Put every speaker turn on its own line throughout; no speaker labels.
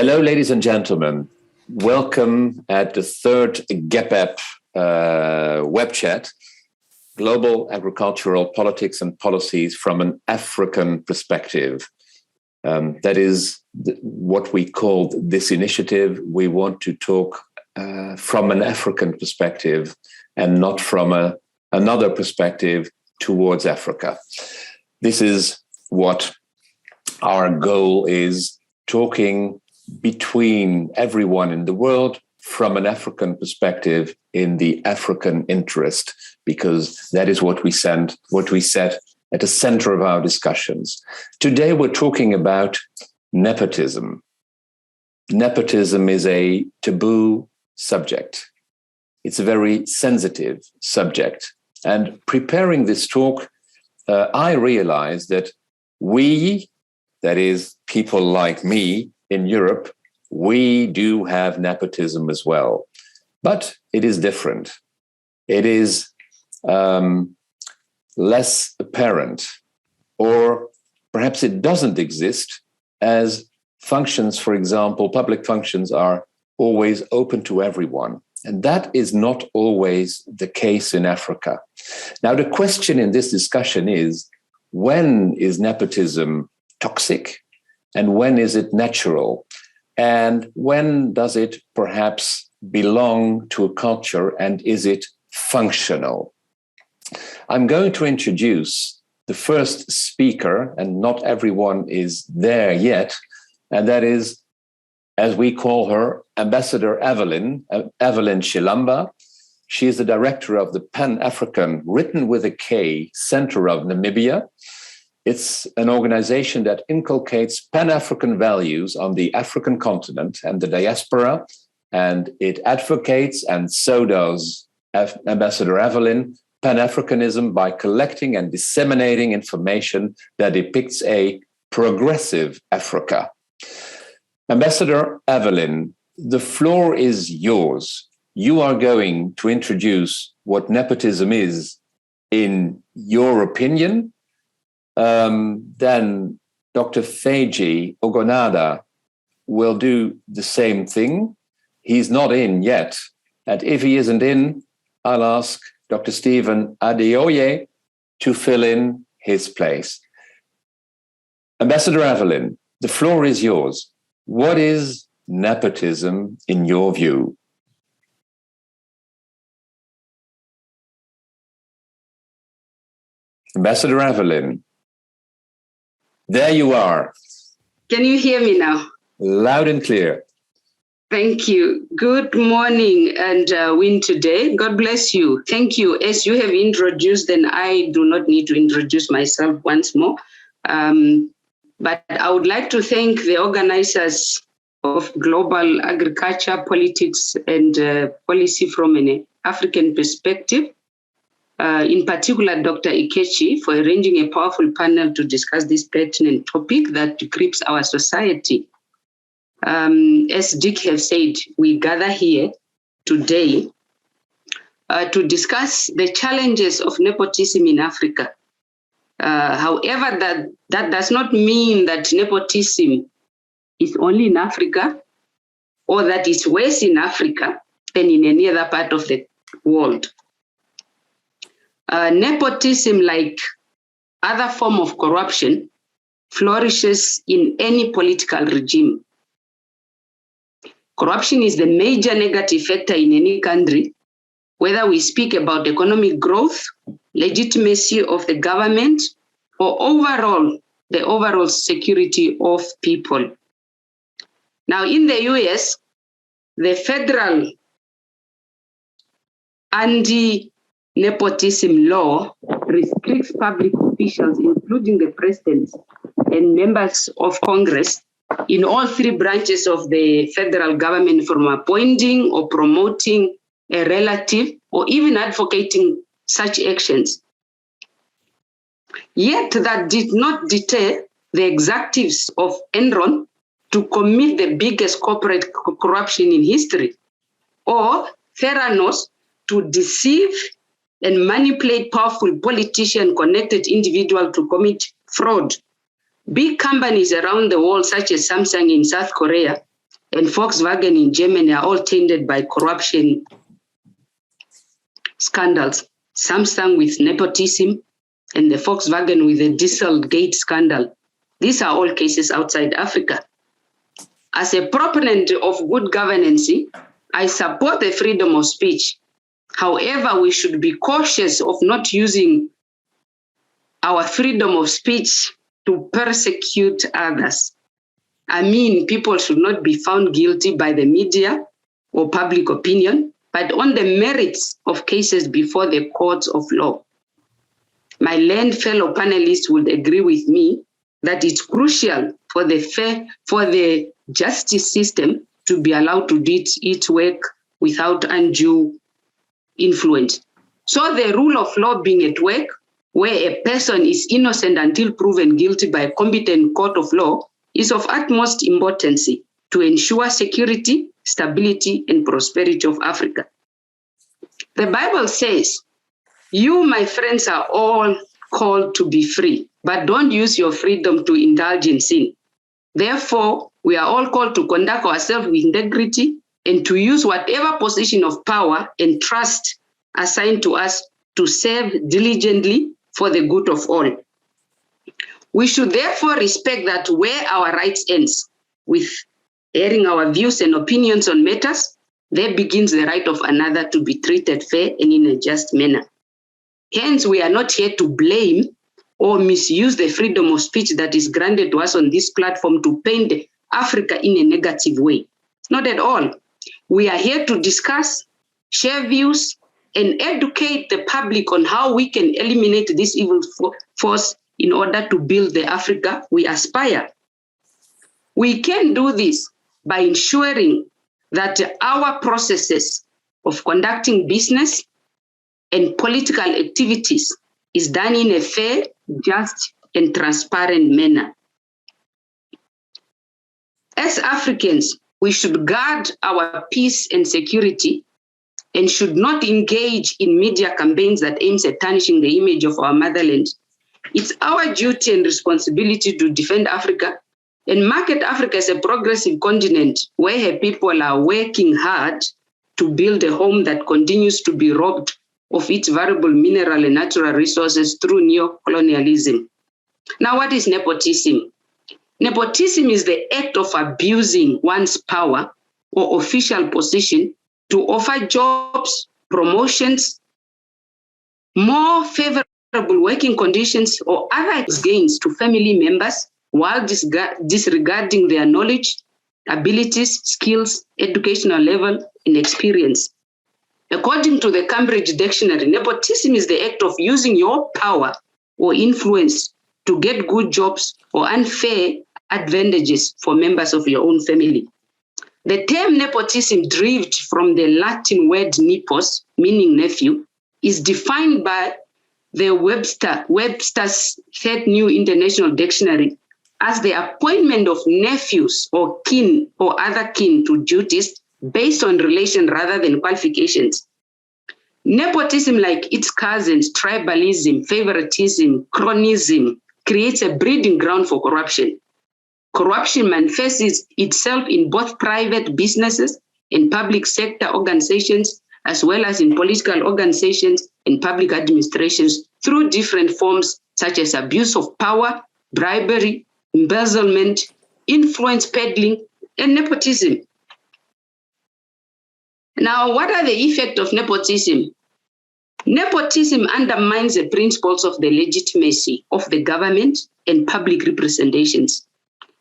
Hello, ladies and gentlemen. Welcome at the third G.A.P.P.A.P web chat, Global Agricultural Politics and Policies from an African Perspective. That is what we called this initiative. We want to talk from an African perspective and not from another perspective towards Africa. This is what our goal is, talking between everyone in the world from an African perspective in the African interest, because that is what we set at the center of our discussions. Today, we're talking about nepotism. Nepotism is a taboo subject. It's a very sensitive subject. And preparing this talk, I realized that we, that is, people like me in Europe, we do have nepotism as well. But it is different. It is less apparent, or perhaps it doesn't exist, as functions, for example, public functions are always open to everyone. And that is not always the case in Africa. Now, the question in this discussion is, when is nepotism toxic and when is it natural? And when does it perhaps belong to a culture and is it functional? I'm going to introduce the first speaker, and not everyone is there yet, and that is, as we call her, Ambassador Evelyn Shilamba. She is the director of the Pan-African, written with a K, Center of Namibia. It's an organization that inculcates Pan-African values on the African continent and the diaspora, and it advocates, and so does Ambassador Evelyn, Pan-Africanism by collecting and disseminating information that depicts a progressive Africa. Ambassador Evelyn, the floor is yours. You are going to introduce what nepotism is in your opinion. Then Dr. Feji Ogonada will do the same thing. He's not in yet. And if he isn't in, I'll ask Dr. Stephen Adeoye to fill in his place. Ambassador Evelyn, the floor is yours. What is nepotism in your view? Ambassador Evelyn, there you are.
Can you hear me now?
Loud and clear.
Thank you. Good morning and win today. God bless you. Thank you. As you have introduced, then I do not need to introduce myself once more. But I would like to thank the organizers of Global Agriculture, Politics and Policy from an African Perspective, in particular Dr. Ikechi, for arranging a powerful panel to discuss this pertinent topic that grips our society. As Dick has said, we gather here today to discuss the challenges of nepotism in Africa. However, that does not mean that nepotism is only in Africa or that it's worse in Africa than in any other part of the world. Nepotism, like other form of corruption, flourishes in any political regime. Corruption is the major negative factor in any country, whether we speak about economic growth, legitimacy of the government, or the overall security of people. Now, in the US, the federal anti-nepotism law restricts public officials, including the president and members of Congress, in all three branches of the federal government from appointing or promoting a relative or even advocating such actions. Yet that did not deter the executives of Enron to commit the biggest corporate corruption in history, or Theranos to deceive and manipulate powerful politician-connected individuals to commit fraud. Big companies around the world, such as Samsung in South Korea, and Volkswagen in Germany are all tainted by corruption scandals. Samsung with nepotism, and the Volkswagen with the Dieselgate scandal. These are all cases outside Africa. As a proponent of good governance, I support the freedom of speech. However, we should be cautious of not using our freedom of speech to persecute others. I mean, people should not be found guilty by the media or public opinion, but on the merits of cases before the courts of law. My learned fellow panelists would agree with me that it's crucial for the justice system to be allowed to do its work without undue influence. So the rule of law being at work, where a person is innocent until proven guilty by a competent court of law, is of utmost importance to ensure security, stability, and prosperity of Africa. The Bible says, "You, my friends, are all called to be free, but don't use your freedom to indulge in sin." Therefore, we are all called to conduct ourselves with integrity and to use whatever position of power and trust assigned to us to serve diligently for the good of all. We should therefore respect that where our rights ends with airing our views and opinions on matters, there begins the right of another to be treated fair and in a just manner. Hence, we are not here to blame or misuse the freedom of speech that is granted to us on this platform to paint Africa in a negative way. Not at all. We are here to discuss, share views, and educate the public on how we can eliminate this evil force in order to build the Africa we aspire. We can do this by ensuring that our processes of conducting business and political activities is done in a fair, just, and transparent manner. As Africans, we should guard our peace and security and should not engage in media campaigns that aims at tarnishing the image of our motherland. It's our duty and responsibility to defend Africa and market Africa as a progressive continent where her people are working hard to build a home that continues to be robbed of its valuable mineral and natural resources through neo-colonialism. Now, what is nepotism? Nepotism is the act of abusing one's power or official position to offer jobs, promotions, more favorable working conditions, or other gains to family members while disregarding their knowledge, abilities, skills, educational level, and experience. According to the Cambridge Dictionary, nepotism is the act of using your power or influence to get good jobs or unfair advantages for members of your own family. The term nepotism, derived from the Latin word nepos, meaning nephew, is defined by the Webster's Third New International Dictionary as the appointment of nephews or kin or other kin to duties based on relation rather than qualifications. Nepotism, like its cousins, tribalism, favoritism, cronyism, creates a breeding ground for corruption. Corruption manifests itself in both private businesses and public sector organizations, as well as in political organizations and public administrations through different forms such as abuse of power, bribery, embezzlement, influence peddling, and nepotism. Now, what are the effects of nepotism? Nepotism undermines the principles of the legitimacy of the government and public representations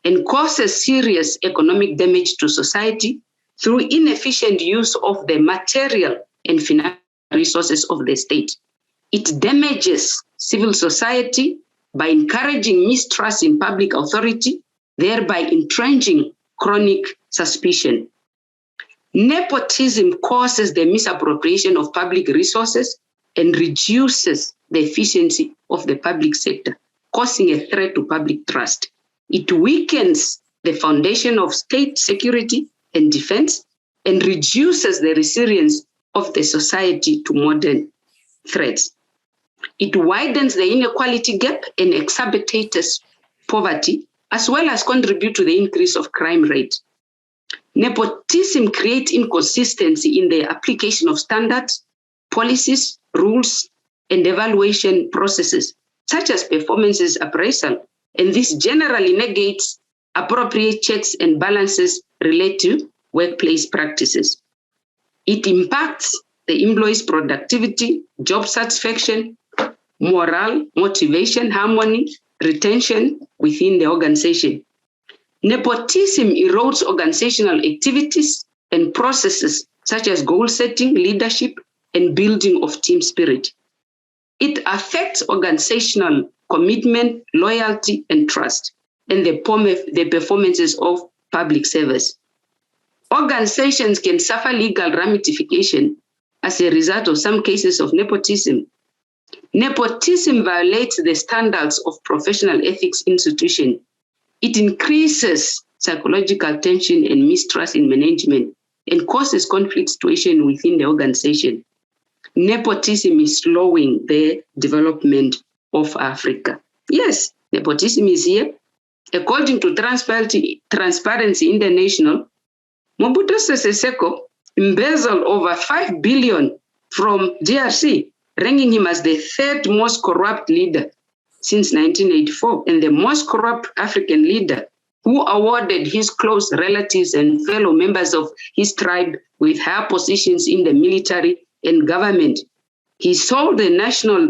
and causes serious economic damage to society through inefficient use of the material and financial resources of the state. It damages civil society by encouraging mistrust in public authority, thereby entrenching chronic suspicion. Nepotism causes the misappropriation of public resources and reduces the efficiency of the public sector, causing a threat to public trust. It weakens the foundation of state security and defense and reduces the resilience of the society to modern threats. It widens the inequality gap and exacerbates poverty, as well as contribute to the increase of crime rate. Nepotism creates inconsistency in the application of standards, policies, rules, and evaluation processes, such as performances appraisal, and this generally negates appropriate checks and balances related to workplace practices. It impacts the employee's productivity, job satisfaction, morale, motivation, harmony, retention within the organization. Nepotism erodes organizational activities and processes such as goal setting, leadership, and building of team spirit. It affects organizational commitment, loyalty, and trust, and the performances of public service. Organizations can suffer legal ramification as a result of some cases of nepotism. Nepotism violates the standards of professional ethics institution. It increases psychological tension and mistrust in management and causes conflict situation within the organization. Nepotism is slowing the development of Africa. Yes, nepotism is here. According to Transparency International, Mobutu Sese Seko embezzled over 5 billion from DRC, ranking him as the third most corrupt leader since 1984 and the most corrupt African leader who awarded his close relatives and fellow members of his tribe with higher positions in the military and government. He sold the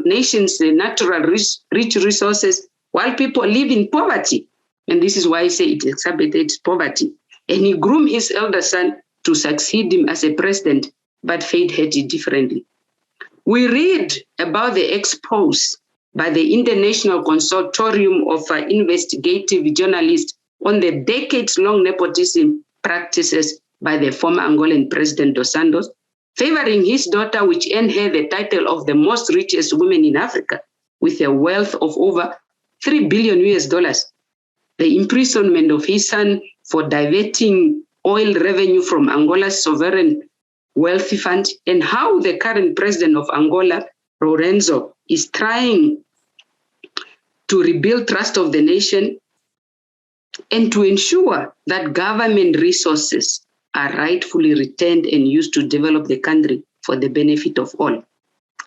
nation's natural rich resources while people live in poverty. And this is why I say it exacerbates poverty. And he groomed his elder son to succeed him as a president, but fate had it differently. We read about the expose by the International Consortium of Investigative Journalists on the decades-long nepotism practices by the former Angolan President Dos Santos, favoring his daughter, which earned her the title of the most richest woman in Africa, with a wealth of over $3 billion. The imprisonment of his son for diverting oil revenue from Angola's sovereign wealthy fund, and how the current president of Angola, Lourenço, is trying to rebuild trust of the nation and to ensure that government resources are rightfully returned and used to develop the country for the benefit of all.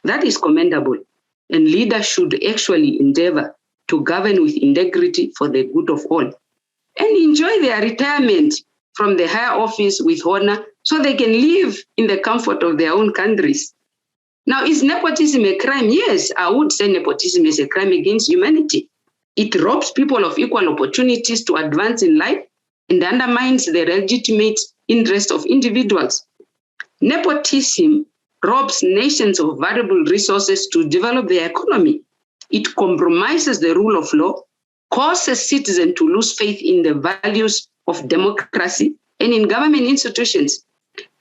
That is commendable, and leaders should actually endeavor to govern with integrity for the good of all and enjoy their retirement from the higher office with honor so they can live in the comfort of their own countries. Now, is nepotism a crime? Yes, I would say nepotism is a crime against humanity. It robs people of equal opportunities to advance in life and undermines the legitimate interest of individuals. Nepotism robs nations of valuable resources to develop their economy. It compromises the rule of law, causes citizens to lose faith in the values of democracy and in government institutions.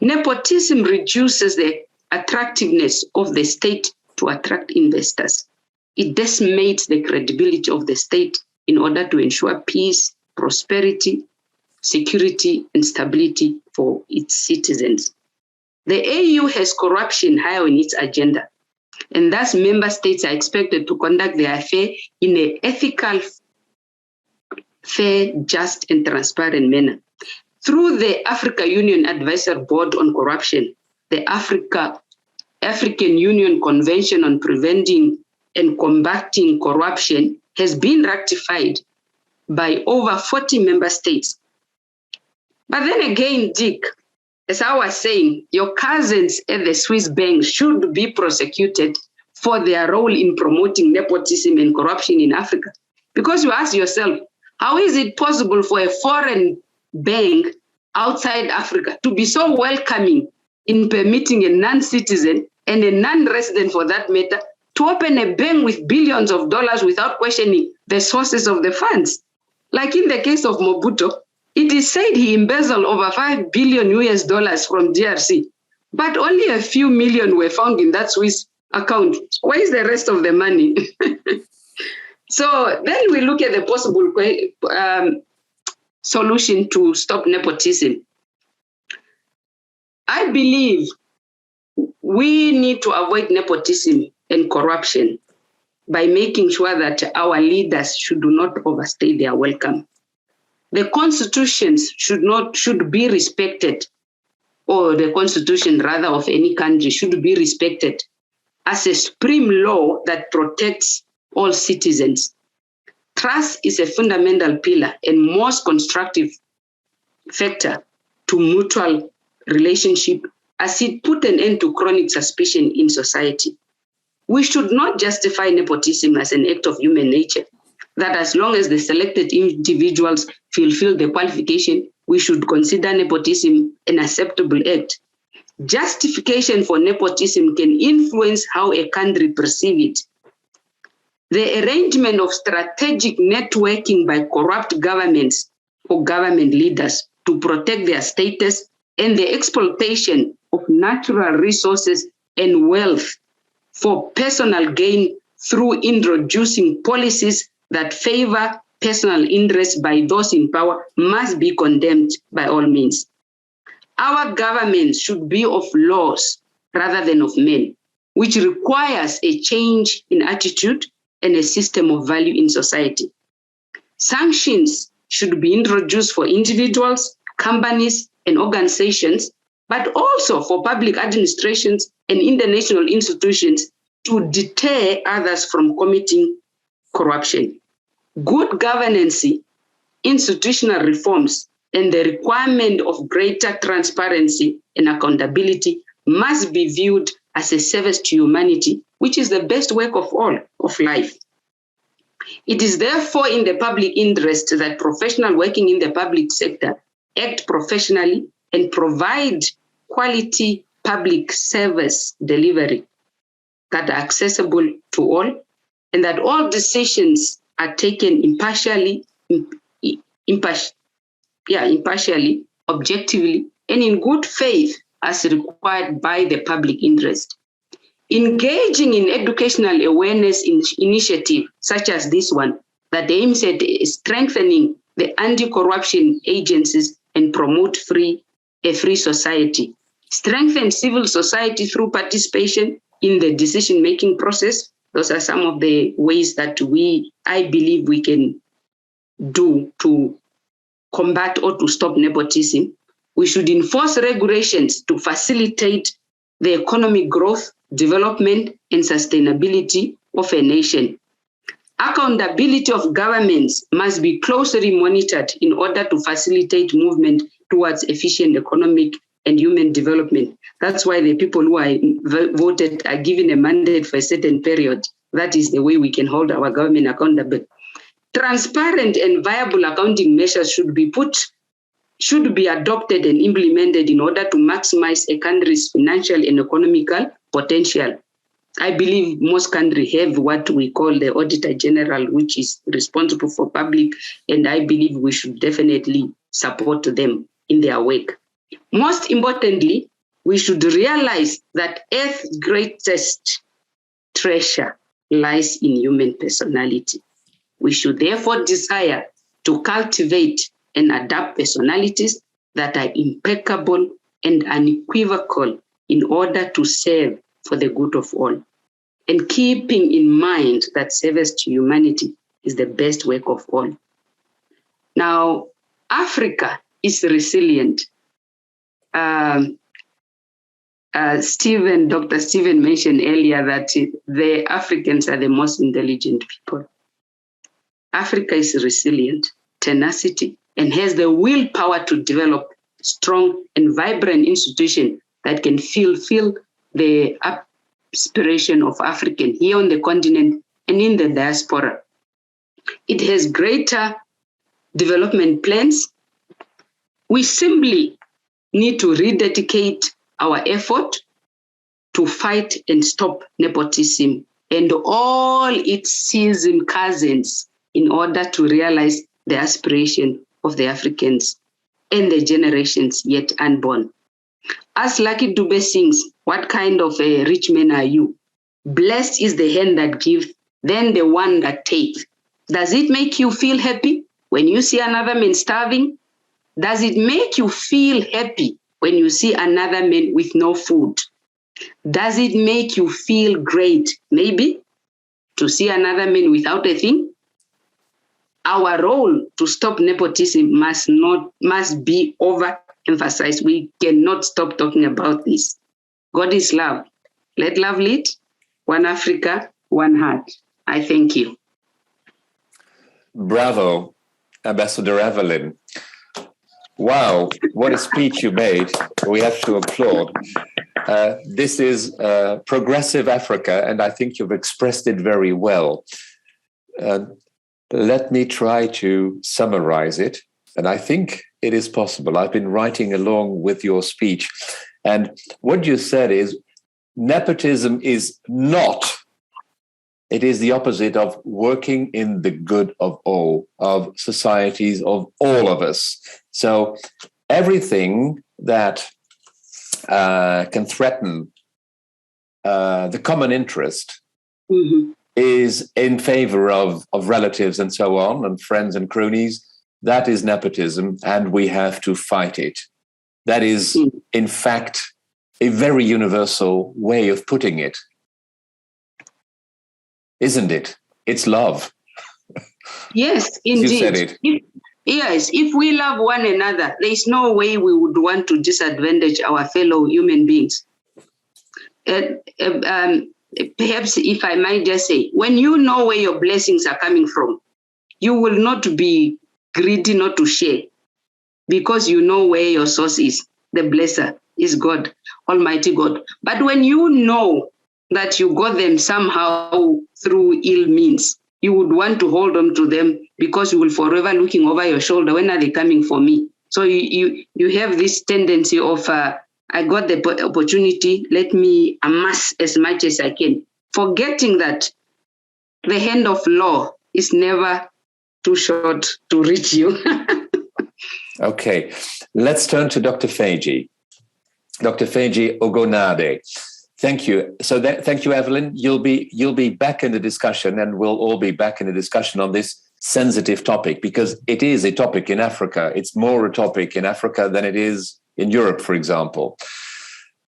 Nepotism reduces the attractiveness of the state to attract investors. It decimates the credibility of the state in order to ensure peace, prosperity, security, and stability for its citizens. The AU has corruption high on its agenda, and thus member states are expected to conduct their affairs in an ethical, fair, just, and transparent manner. Through the Africa Union Advisory Board on Corruption, the African Union Convention on Preventing and Combating Corruption has been ratified by over 40 member states. But then again, Dick, as I was saying, your cousins at the Swiss bank should be prosecuted for their role in promoting nepotism and corruption in Africa. Because you ask yourself, how is it possible for a foreign bank outside Africa to be so welcoming in permitting a non-citizen and a non-resident for that matter to open a bank with billions of dollars without questioning the sources of the funds? Like in the case of Mobutu, it is said he embezzled over $5 billion from DRC, but only a few million were found in that Swiss account. Where is the rest of the money? So then we look at the possible solution to stop nepotism. I believe we need to avoid nepotism and corruption by making sure that our leaders should not overstay their welcome. The constitutions should be respected, or the constitution rather of any country should be respected as a supreme law that protects all citizens. Trust is a fundamental pillar and most constructive factor to mutual relationship as it put an end to chronic suspicion in society. We should not justify nepotism as an act of human nature, that as long as the selected individuals fulfill the qualification, we should consider nepotism an acceptable act. Justification for nepotism can influence how a country perceives it. The arrangement of strategic networking by corrupt governments or government leaders to protect their status and the exploitation of natural resources and wealth for personal gain through introducing policies that favor personal interests by those in power must be condemned by all means. Our government should be of laws rather than of men, which requires a change in attitude and a system of value in society. Sanctions should be introduced for individuals, companies, and organizations, but also for public administrations and international institutions to deter others from committing corruption. Good governance, institutional reforms, and the requirement of greater transparency and accountability must be viewed as a service to humanity, which is the best work of all of life. It is therefore in the public interest that professionals working in the public sector act professionally and provide quality public service delivery that are accessible to all, and that all decisions are taken impartially, objectively, and in good faith as required by the public interest. Engaging in educational awareness initiative such as this one that aims at strengthening the anti-corruption agencies and promote a free society. Strengthen civil society through participation in the decision-making process. Those are some of the ways that I believe we can do to combat or to stop nepotism. We should enforce regulations to facilitate the economic growth, development, and sustainability of a nation. Accountability of governments must be closely monitored in order to facilitate movement towards efficient economic and human development. That's why the people who are voted are given a mandate for a certain period. That is the way we can hold our government accountable. Transparent and viable accounting measures should be adopted and implemented in order to maximize a country's financial and economical potential. I believe most countries have what we call the Auditor General, which is responsible for public, and I believe we should definitely support them in their work. Most importantly, we should realize that Earth's greatest treasure lies in human personality. We should therefore desire to cultivate and adapt personalities that are impeccable and unequivocal in order to serve for the good of all. And keeping in mind that service to humanity is the best work of all. Now, Africa is resilient. Dr. Stephen mentioned earlier that the Africans are the most intelligent people. Africa is resilient, tenacity, and has the willpower to develop strong and vibrant institutions that can fulfill the aspiration of African here on the continent and in the diaspora. It has greater development plans. We simply need to rededicate our effort to fight and stop nepotism and all its schism cousins in order to realize the aspiration of the Africans and the generations yet unborn. As Lucky Dube sings, what kind of a rich man are you? Blessed is the hand that gives, then the one that takes. Does it make you feel happy when you see another man starving? Does it make you feel happy when you see another man with no food? Does it make you feel great, maybe, to see another man without a thing? our role to stop nepotism must be overemphasized. We cannot stop talking about this. God is love. Let love lead. One Africa, one heart. I thank you.
Bravo, Ambassador Evelyn. Wow, what a speech you made. We have to applaud. This is progressive Africa, and I think you've expressed it very well. Let me try to summarize it, and I think it is possible. I've been writing along with your speech, and what you said is nepotism is not, it is the opposite of working in the good of all, of societies, of all of us. So everything that can threaten the common interest is in favor of relatives and so on, and friends and cronies. That is nepotism, and we have to fight it. That is, in fact, a very universal way of putting it. Isn't it? It's love.
Yes, indeed.
You said it.
Yes, if we love one another, there is no way we would want to disadvantage our fellow human beings. Perhaps if I might just say, when you know where your blessings are coming from, you will not be greedy not to share, because you know where your source is. The blesser is God, Almighty God. But when you know that you got them somehow through ill means, you would want to hold on to them, because you will forever looking over your shoulder. When are they coming for me? So you have this tendency of, I got the opportunity, let me amass as much as I can, forgetting that the hand of law is never too short to reach you.
Okay, let's turn to Dr. Feji. Dr. Feji Ogonade. Thank you. So thank you, Evelyn. You'll be back in the discussion, and we'll all be back in the discussion on this sensitive topic, because it is a topic in Africa. It's more a topic in Africa than it is in Europe, for example.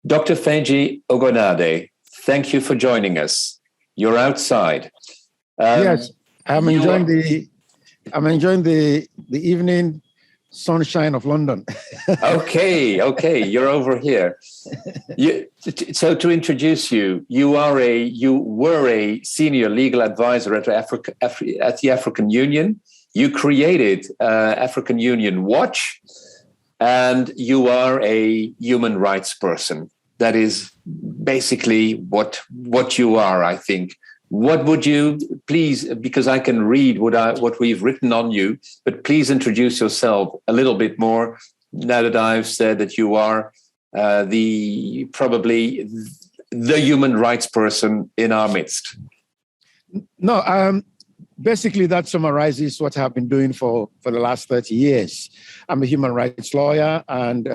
Dr. Feji Ogonade, thank you for joining us. You're outside.
Yes, I'm enjoying the evening sunshine of London. Okay,
you're over here. So to introduce you, you were a senior legal advisor at the African Union. You created African Union Watch, and you are a human rights person. That is basically what you are, I think. What would you please, because I can read what we've written on you, but please introduce yourself a little bit more now that I've said that you are probably the human rights person in our midst.
No, basically that summarizes what I've been doing for the last 30 years. I'm a human rights lawyer,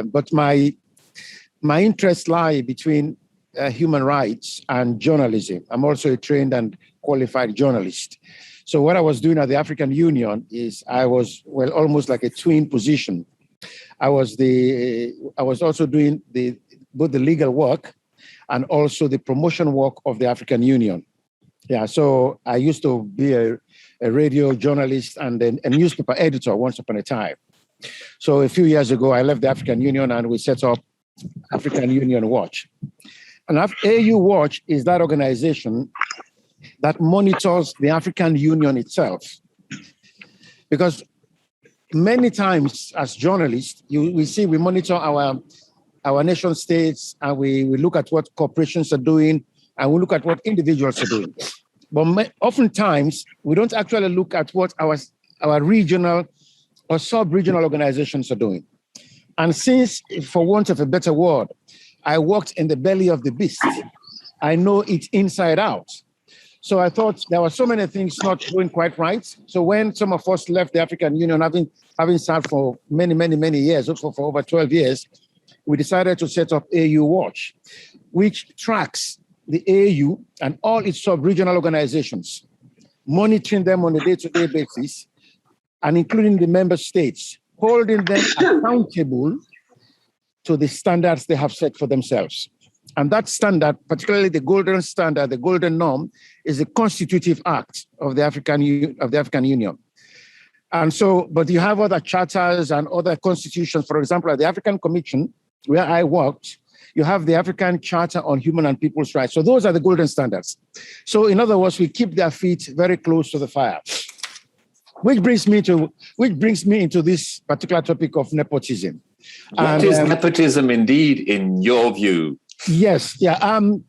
but my interests lie between human rights and journalism. I'm also a trained and qualified journalist. So what I was doing at the African Union is I was almost like a twin position. I was also doing both the legal work and also the promotion work of the African Union. Yeah, so I used to be a radio journalist and then a newspaper editor once upon a time. So a few years ago, I left the African Union and we set up African Union Watch. And AU Watch is that organization that monitors the African Union itself. Because many times as journalists, we monitor our nation states, and we look at what corporations are doing, and we look at what individuals are doing. But oftentimes, we don't actually look at what our regional or sub-regional organizations are doing. And since, for want of a better word, I worked in the belly of the beast, I know it inside out. So I thought there were so many things not going quite right. So when some of us left the African Union, having served for many years, for over 12 years, we decided to set up AU Watch, which tracks the AU and all its sub-regional organizations, monitoring them on a day-to-day basis, and including the member states, holding them accountable to the standards they have set for themselves. And that standard, particularly the golden standard, the golden norm, is the constitutive act of the African Union. And so, but you have other charters and other constitutions. For example, at the African Commission, where I worked, you have the African Charter on Human and People's Rights. So those are the golden standards. So in other words, we keep their feet very close to the fire. Which brings me into this particular topic of nepotism.
What is nepotism indeed, in your view?
Yes, yeah. I'm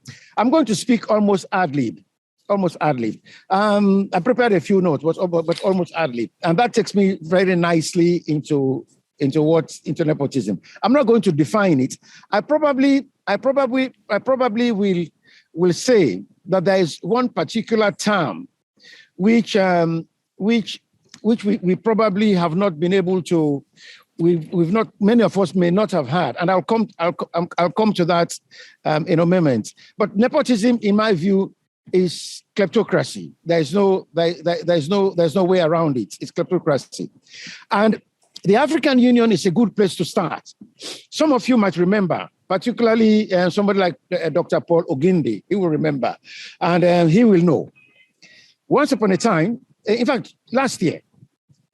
going to speak almost ad lib. I prepared a few notes, but almost ad lib, and that takes me very nicely into nepotism. I'm not going to define it. I probably will say that there is one particular term which we probably have not been able to. We've not, many of us may not have had, and I'll come to that in a moment. But nepotism, in my view, is kleptocracy. There's no way around it. It's kleptocracy, and the African Union is a good place to start. Some of you might remember, particularly somebody like Dr. Paul Ogindi. He will remember, and he will know. Once upon a time, in fact, last year,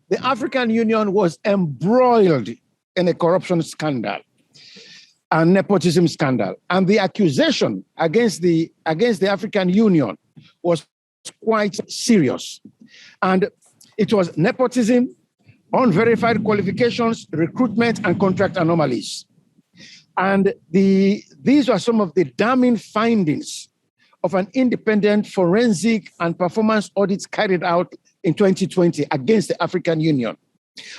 the African Union was embroiled in a corruption scandal, a nepotism scandal. And the accusation against the African Union was quite serious. And it was nepotism, unverified qualifications, recruitment, and contract anomalies. And these are some of the damning findings of an independent forensic and performance audit carried out in 2020 against the African Union.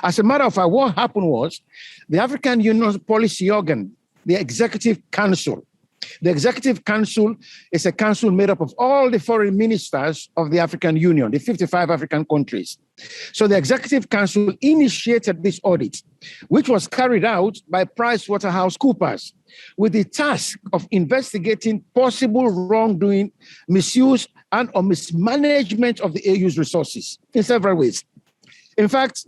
As a matter of fact, what happened was the African Union's policy organ, the Executive Council. The Executive Council is a council made up of all the foreign ministers of the African Union, the 55 African countries. So the Executive Council initiated this audit, which was carried out by PricewaterhouseCoopers with the task of investigating possible wrongdoing, misuse, and/or mismanagement of the AU's resources in several ways. In fact,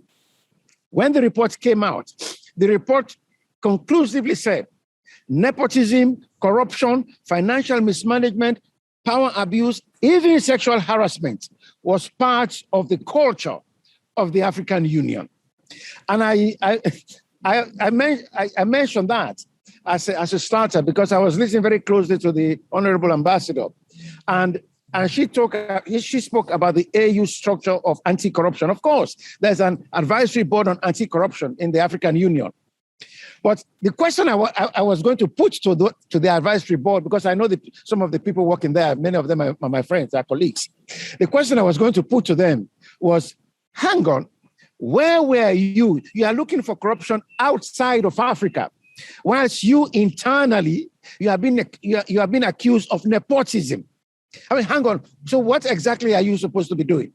when the report came out, the report conclusively said nepotism, corruption, financial mismanagement, power abuse, even sexual harassment was part of the culture of the African Union. And I mentioned that as a starter because I was listening very closely to the Honorable Ambassador, and she spoke about the AU structure of anti-corruption. Of course, there's an advisory board on anti-corruption in the African Union. But the question I was going to put to the advisory board, because I know some of the people working there, many of them are my friends, are colleagues. The question I was going to put to them was, hang on, where were you? You are looking for corruption outside of Africa, whilst you internally, you have been accused of nepotism. I mean, hang on. So what exactly are you supposed to be doing?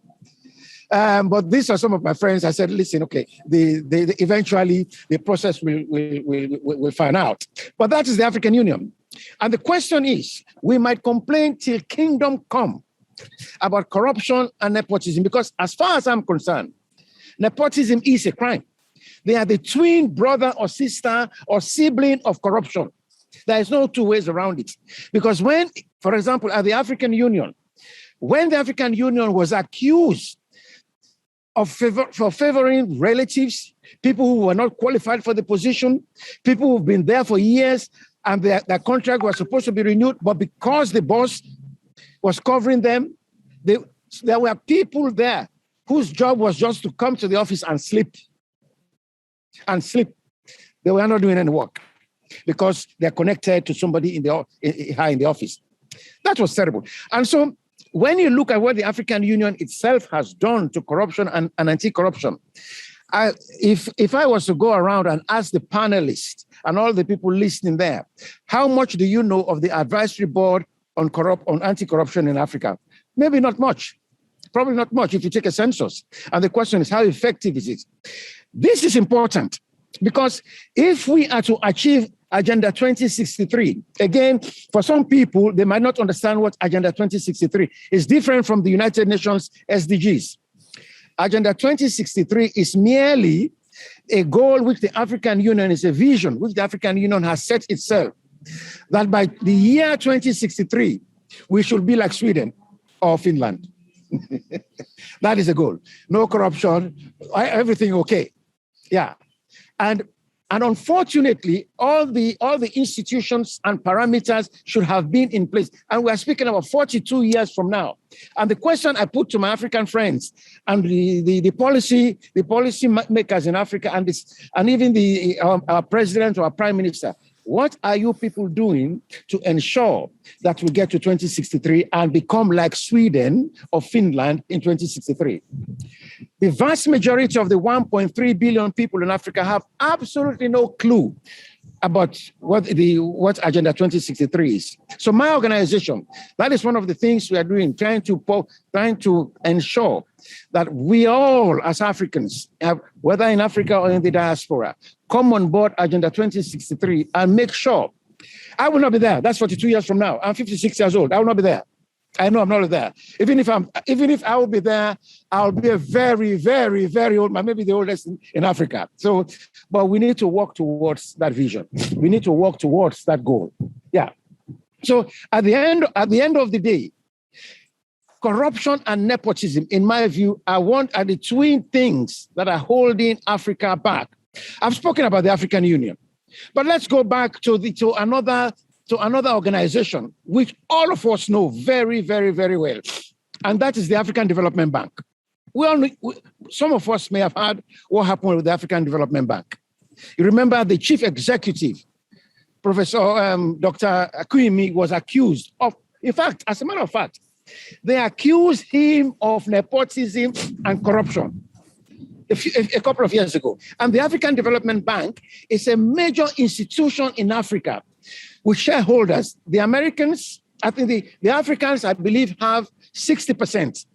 But these are some of my friends. I said, listen, okay, eventually the process will find out. But that is the African Union. And the question is, we might complain till kingdom come about corruption and nepotism, because as far as I'm concerned, nepotism is a crime. They are the twin brother or sister or sibling of corruption. There is no two ways around it. Because when, for example, at the African Union, when the African Union was accused of favoring relatives, people who were not qualified for the position, people who've been there for years, and their contract was supposed to be renewed, but because the boss was covering them, there were people there whose job was just to come to the office and sleep. They were not doing any work because they're connected to somebody in the office. That was terrible. And so when you look at what the African Union itself has done to corruption and anti-corruption, if I was to go around and ask the panelists and all the people listening there, how much do you know of the advisory board on anti-corruption in Africa? Maybe not much. Probably not much if you take a census. And the question is, how effective is it? This is important because if we are to achieve Agenda 2063, again, for some people, they might not understand what Agenda 2063 is. Different from the United Nations SDGs. Agenda 2063 is merely a goal which the African Union is a vision which the African Union has set itself, that by the year 2063, we should be like Sweden or Finland. That is the goal. No corruption, everything okay. Yeah. And unfortunately, all the institutions and parameters should have been in place. And we're speaking about 42 years from now. And the question I put to my African friends and the policy makers in Africa and even our president or our prime minister, what are you people doing to ensure that we get to 2063 and become like Sweden or Finland in 2063? The vast majority of the 1.3 billion people in Africa have absolutely no clue about what Agenda 2063 is. So my organization, that is one of the things we are doing, trying to ensure that we all as Africans, whether in Africa or in the diaspora, come on board Agenda 2063 and make sure. I will not be there. That's 42 years from now. I'm 56 years old. I will not be there. I know I'm not there. Even if I will be there, I'll be a very, very, very old man, maybe the oldest in Africa. So, but we need to work towards that vision. We need to work towards that goal. Yeah. So at the end of the day, corruption and nepotism, in my view, are the twin things that are holding Africa back. I've spoken about the African Union, but let's go back to another organization, which all of us know very, very, very well, and that is the African Development Bank. Some of us may have heard what happened with the African Development Bank. You remember the chief executive, Professor Dr. Akuyimi, was accused of, in fact, as a matter of fact, they accused him of nepotism and corruption a couple of years ago. And the African Development Bank is a major institution in Africa with shareholders. The Americans, I think the Africans, I believe, have 60%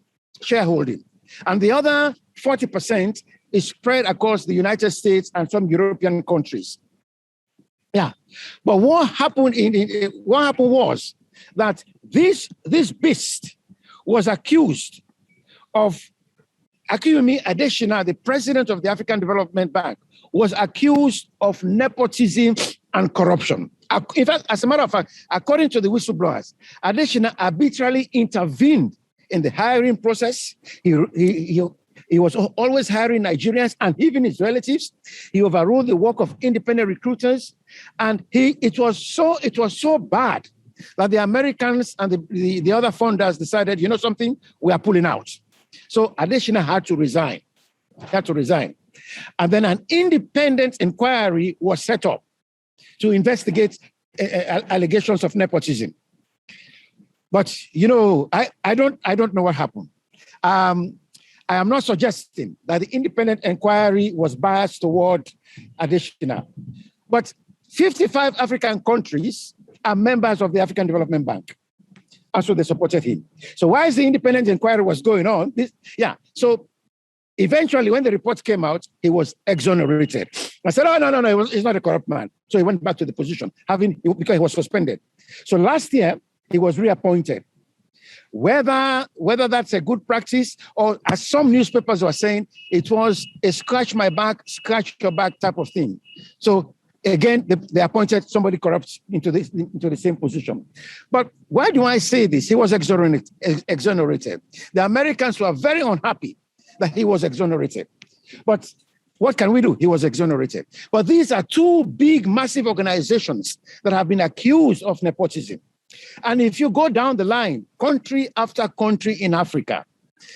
shareholding. And the other 40% is spread across the United States and some European countries. Yeah. But what happened was that this beast was accused of, Akuyemi Adesina, the president of the African Development Bank, was accused of nepotism and corruption. In fact, as a matter of fact, according to the whistleblowers, Adesina arbitrarily intervened in the hiring process. He was always hiring Nigerians and even his relatives. He overruled the work of independent recruiters, and it was so bad that the Americans and the other funders decided, you know something, we are pulling out. So Adesina had to resign. And then an independent inquiry was set up to investigate allegations of nepotism. But, you know, I don't know what happened. I am not suggesting that the independent inquiry was biased toward Adesina, but 55 African countries are members of the African Development Bank. And so they supported him. So while the independent inquiry was going on, so eventually when the report came out, he was exonerated. I said, oh, no, he's not a corrupt man. So he went back to the position, because he was suspended. So last year, he was reappointed. Whether that's a good practice, or as some newspapers were saying, it was a scratch my back, scratch your back type of thing. So again, they appointed somebody corrupt into the same position. But why do I say this? He was exonerated. The Americans were very unhappy that he was exonerated. But what can we do? He was exonerated. But these are two big, massive organizations that have been accused of nepotism. And if you go down the line, country after country in Africa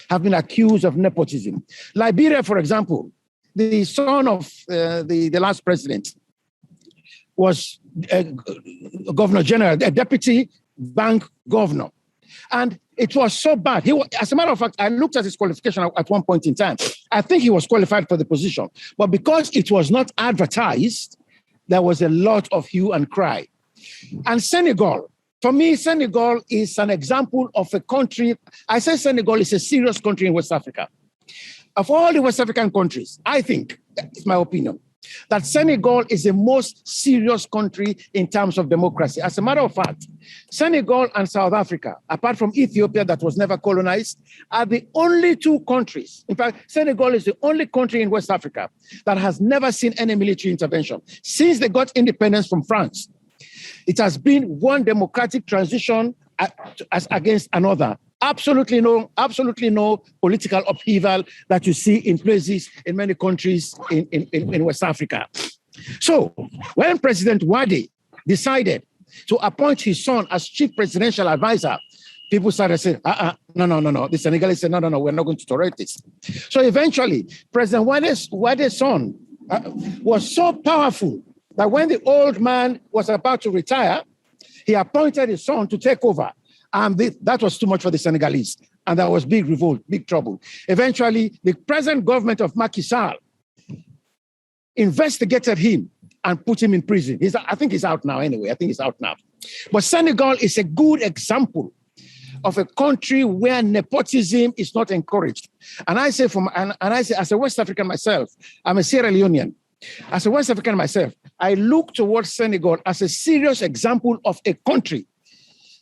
have been accused of nepotism. Liberia, for example, the son of the last president was a governor general, a deputy bank governor. And it was so bad. As a matter of fact, I looked at his qualification at one point in time. I think he was qualified for the position. But because it was not advertised, there was a lot of hue and cry. And Senegal, for me, Senegal is an example of a country. I say Senegal is a serious country in West Africa. Of all the West African countries, I think, it's my opinion, that Senegal is the most serious country in terms of democracy. As a matter of fact, Senegal and South Africa, apart from Ethiopia that was never colonized, are the only two countries. In fact, Senegal is the only country in West Africa that has never seen any military intervention. Since they got independence from France, it has been one democratic transition as against another. Absolutely no political upheaval that you see in places, in many countries in West Africa. So when President Wade decided to appoint his son as chief presidential advisor, people started saying, no. The Senegalese said, no, we're not going to tolerate this. So eventually, President Wade's son was so powerful that when the old man was about to retire, he appointed his son to take over. And that was too much for the Senegalese. And there was big revolt, big trouble. Eventually, the present government of Macky Sall investigated him and put him in prison. I think he's out now anyway. But Senegal is a good example of a country where nepotism is not encouraged. And I say, as a West African myself, I'm a Sierra Leonean. As a West African myself, I look towards Senegal as a serious example of a country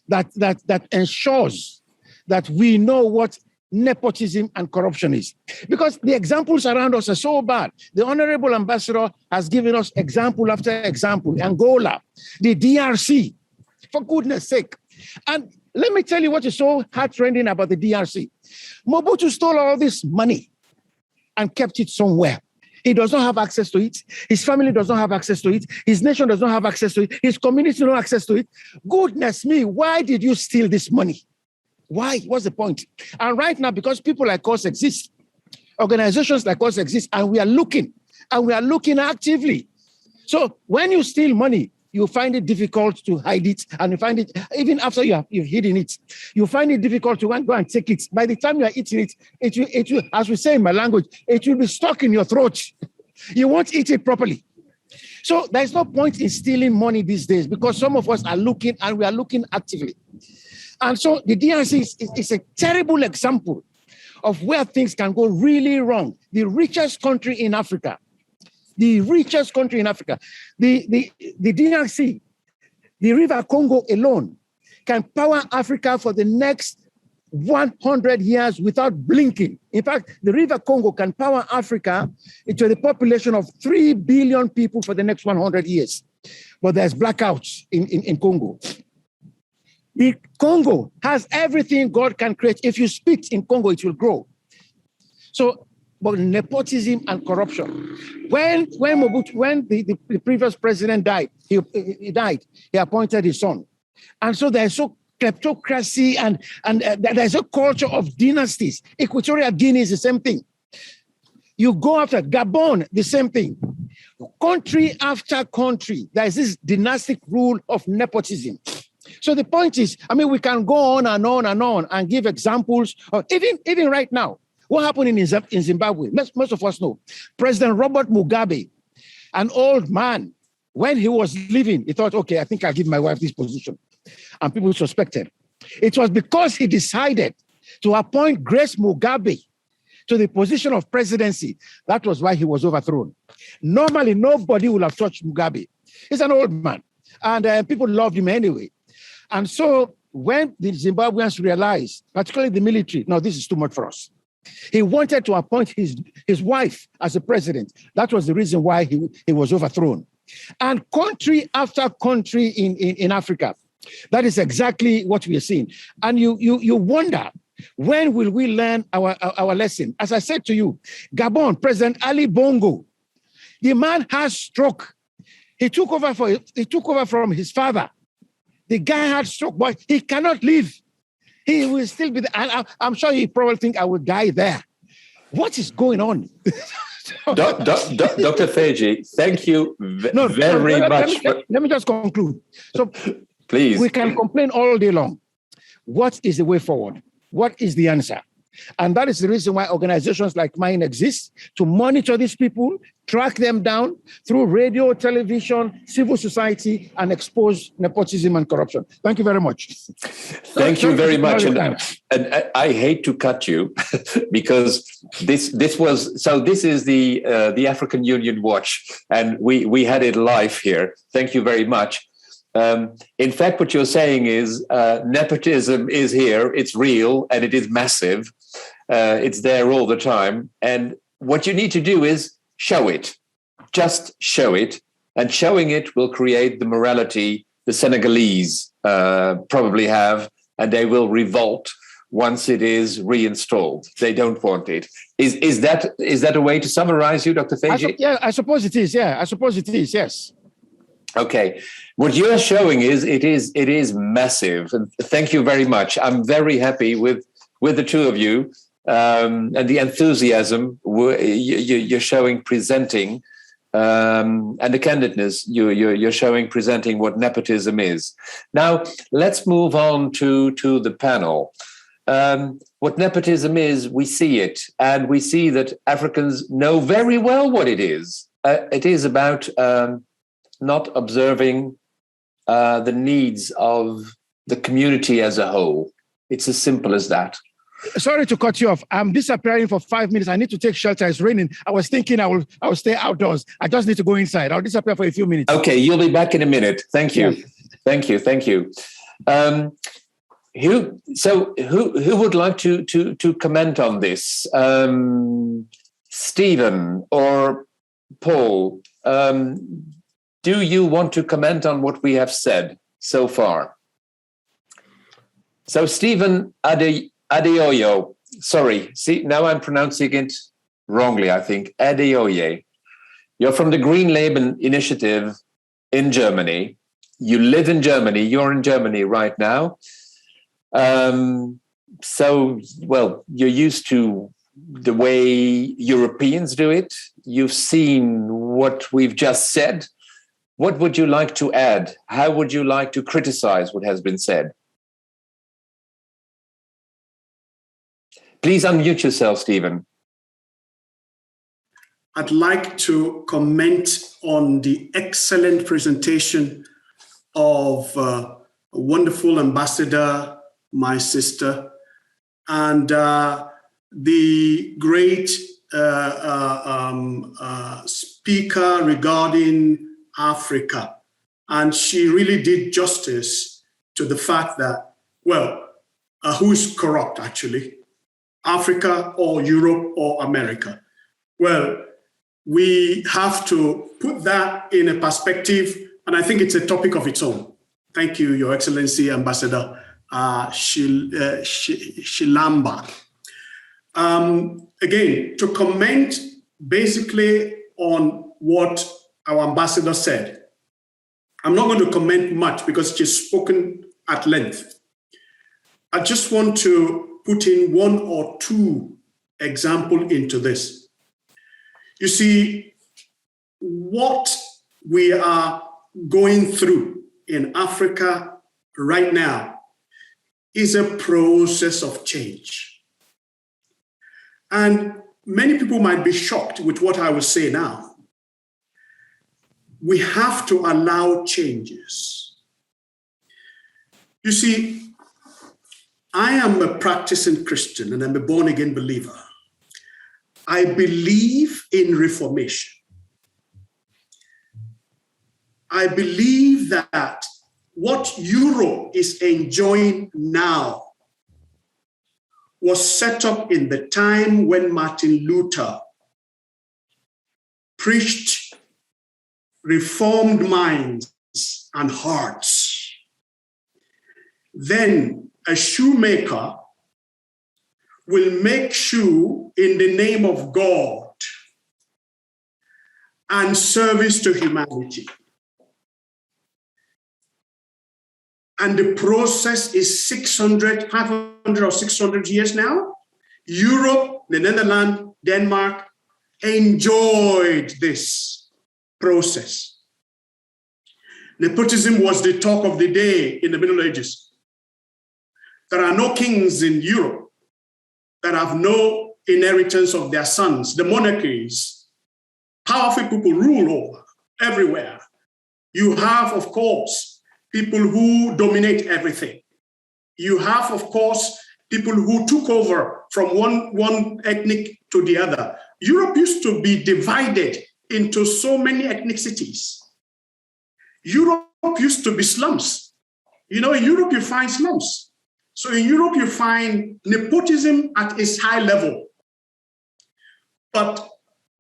that ensures that we know what nepotism and corruption is. Because the examples around us are so bad. The Honorable Ambassador has given us example after example. Angola, the DRC, for goodness sake. And let me tell you what is so heart-rending about the DRC. Mobutu stole all this money and kept it somewhere. He does not have access to it. His family does not have access to it. His nation does not have access to it. His community does not have access to it. Goodness me, why did you steal this money? Why? What's the point? And right now, because people like us exist, organizations like us exist, and we are looking actively. So when you steal money, you find it difficult to hide it, and you find it, even after you've hidden it, you find it difficult to go and take it. By the time you are eating it will, as we say in my language, it will be stuck in your throat. You won't eat it properly. So there's no point in stealing money these days because some of us are looking, and we are looking actively. And so the DRC is a terrible example of where things can go really wrong. The richest country in Africa, the DRC, the River Congo alone can power Africa for the next 100 years without blinking. In fact, the River Congo can power Africa into the population of 3 billion people for the next 100 years. But there's blackouts in Congo. The Congo has everything God can create. If you spit in Congo, it will grow. So, but nepotism and corruption. When the previous president died, he appointed his son. And so there's so kleptocracy and there's a culture of dynasties. Equatorial Guinea is the same thing. You go after Gabon, the same thing. Country after country, there's this dynastic rule of nepotism. So the point is, we can go on and on and on and give examples of even right now. What happened in Zimbabwe? Most of us know. President Robert Mugabe, an old man, when he was leaving, he thought, okay, I think I'll give my wife this position. And people suspected. It was because he decided to appoint Grace Mugabe to the position of presidency. That was why he was overthrown. Normally, nobody would have touched Mugabe. He's an old man. And people loved him anyway. And so when the Zimbabweans realized, particularly the military, no, this is too much for us. He wanted to appoint his wife as a president. That was the reason why he was overthrown. And country after country in Africa, that is exactly what we are seeing. And you wonder, when will we learn our lesson? As I said to you, Gabon, President Ali Bongo, the man has stroke. He took over from his father. The guy had stroke, but he cannot live. He will still be there. And I'm sure he probably think I will die there. What is going on?
Dr. Feji, thank you very much.
Let me just conclude. So
please.
We can complain all day long. What is the way forward? What is the answer? And that is the reason why organizations like mine exist, to monitor these people, track them down through radio, television, civil society, and expose nepotism and corruption. Thank you very much.
Thank you very much. And I hate to cut you because this is the African Union Watch, and we had it live here. Thank you very much. In fact, what you're saying is nepotism is here, it's real, and it is massive. It's there all the time. And what you need to do is show it. Just show it. And showing it will create the morality the Senegalese probably have, and they will revolt once it is reinstalled. They don't want it. Is that a way to summarize you, Dr. Feji?
I suppose it is. Yeah, I suppose it is. Yes.
Okay. What you are showing is it is massive. And thank you very much. I'm very happy with the two of you and the enthusiasm you're showing presenting and the candidness you're showing presenting what nepotism is. Now, let's move on to the panel. What nepotism is, we see it, and we see that Africans know very well what it is. It is about not observing the needs of the community as a whole. It's as simple as that.
Sorry to cut you off. I'm disappearing for 5 minutes. I need to take shelter. It's raining. I was thinking I will stay outdoors. I just need to go inside. I'll disappear for a few minutes.
Okay, you'll be back in a minute. Thank you. Yeah. Thank you. Who would like to comment on this? Stephen or Paul? Do you want to comment on what we have said so far? So Stephen Adeoyo, sorry, see, now I'm pronouncing it wrongly, I think. Adeoye. You're from the Green Leben Initiative in Germany. You live in Germany. You're in Germany right now. So, well, you're used to the way Europeans do it. You've seen what we've just said. What would you like to add? How would you like to criticize what has been said? Please unmute yourself, Stephen.
I'd like to comment on the excellent presentation of a wonderful ambassador, my sister, and the great speaker regarding Africa. And she really did justice to the fact that, well, who's corrupt actually? Africa or Europe or America? Well, we have to put that in a perspective, and I think it's a topic of its own. Thank you, Your Excellency, Ambassador Shilamba. Again, to comment basically on what our ambassador said. I'm not going to comment much because she's spoken at length. I just want to put in one or two examples into this. You see, what we are going through in Africa right now is a process of change. And many people might be shocked with what I will say now. We have to allow changes. You see, I am a practicing Christian and I'm a born-again believer. I believe in reformation. I believe that what Europe is enjoying now was set up in the time when Martin Luther preached reformed minds and hearts. Then a shoemaker will make shoe in the name of God and service to humanity. And the process is 500 or 600 years now. Europe, the Netherlands, Denmark enjoyed this process. Nepotism was the talk of the day in the Middle Ages. There are no kings in Europe that have no inheritance of their sons. The monarchies, powerful people rule over everywhere. You have, of course, people who dominate everything. You have, of course, people who took over from one ethnic to the other. Europe used to be divided into so many ethnicities. Europe used to be slums. You know, in Europe, you find slums. So in Europe, you find nepotism at its high level. But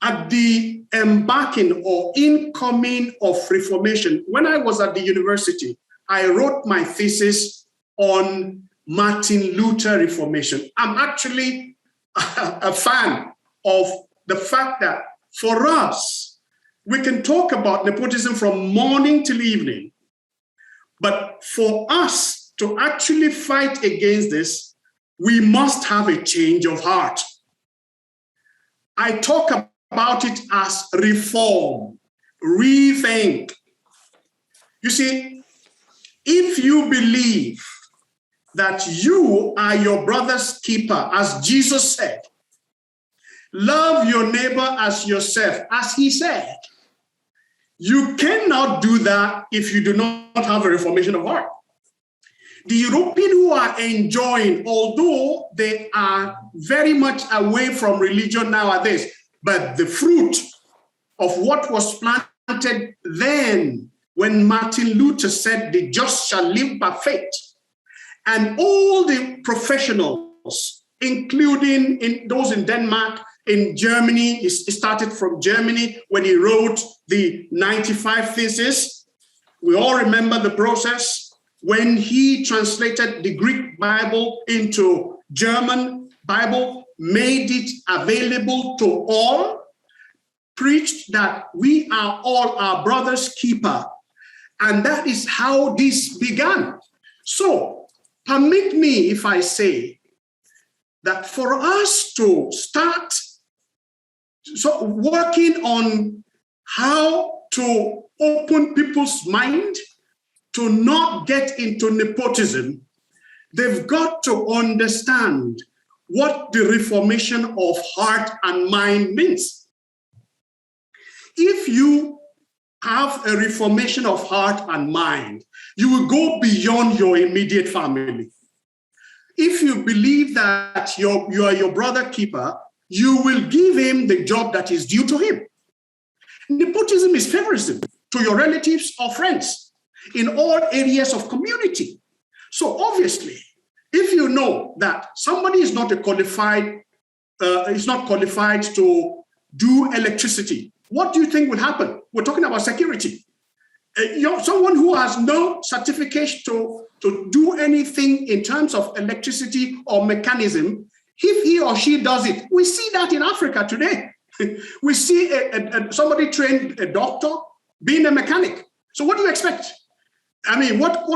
at the embarking or incoming of reformation, when I was at the university, I wrote my thesis on Martin Luther Reformation. I'm actually a fan of the fact that for us, we can talk about nepotism from morning till evening. But for us to actually fight against this, we must have a change of heart. I talk about it as reform, rethink. You see, if you believe that you are your brother's keeper, as Jesus said, love your neighbor as yourself, as he said, you cannot do that if you do not have a reformation of heart. The Europeans who are enjoying, although they are very much away from religion nowadays, but the fruit of what was planted then when Martin Luther said the just shall live by faith, and all the professionals, including those in Denmark, in Germany, it started from Germany when he wrote the 95 Theses. We all remember the process. When he translated the Greek Bible into German Bible, made it available to all, preached that we are all our brother's keeper. And that is how this began. So, permit me if I say that for us to start working on how to open people's mind to not get into nepotism, they've got to understand what the reformation of heart and mind means. If you have a reformation of heart and mind, you will go beyond your immediate family. If you believe that you are your brother keeper, you will give him the job that is due to him. Nepotism is favoritism to your relatives or friends in all areas of community. So obviously, if you know that somebody is not qualified to do electricity, what do you think will happen? We're talking about security. Someone who has no certification to do anything in terms of electricity or mechanism, if he or she does it, we see that in Africa today. We see somebody trained a doctor being a mechanic. So what do you expect? I mean, what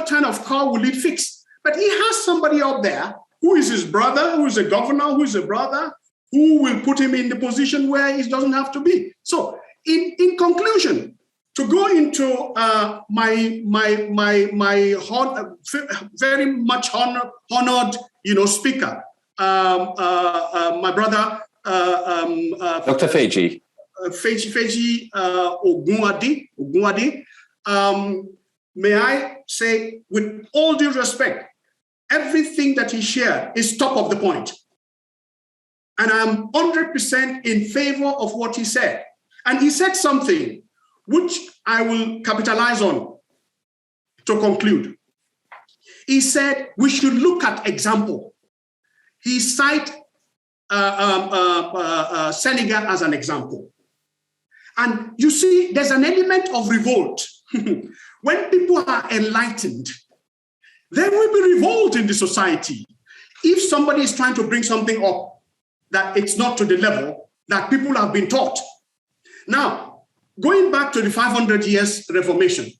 kind of car will it fix? But he has somebody up there who is his brother, who is a governor, who is a brother, who will put him in the position where he doesn't have to be. So in conclusion, to go into my very much honored, speaker, my brother,
Dr. Feji.
Feji Ogunwade. May I say, with all due respect, everything that he shared is top of the point. And I'm 100% in favor of what he said. And he said something which I will capitalize on to conclude. He said we should look at example. He cited Senegal as an example. And you see, there's an element of revolt. When people are enlightened, there will be revolt in the society. If somebody is trying to bring something up that it's not to the level that people have been taught. Now, going back to the 500 years Reformation,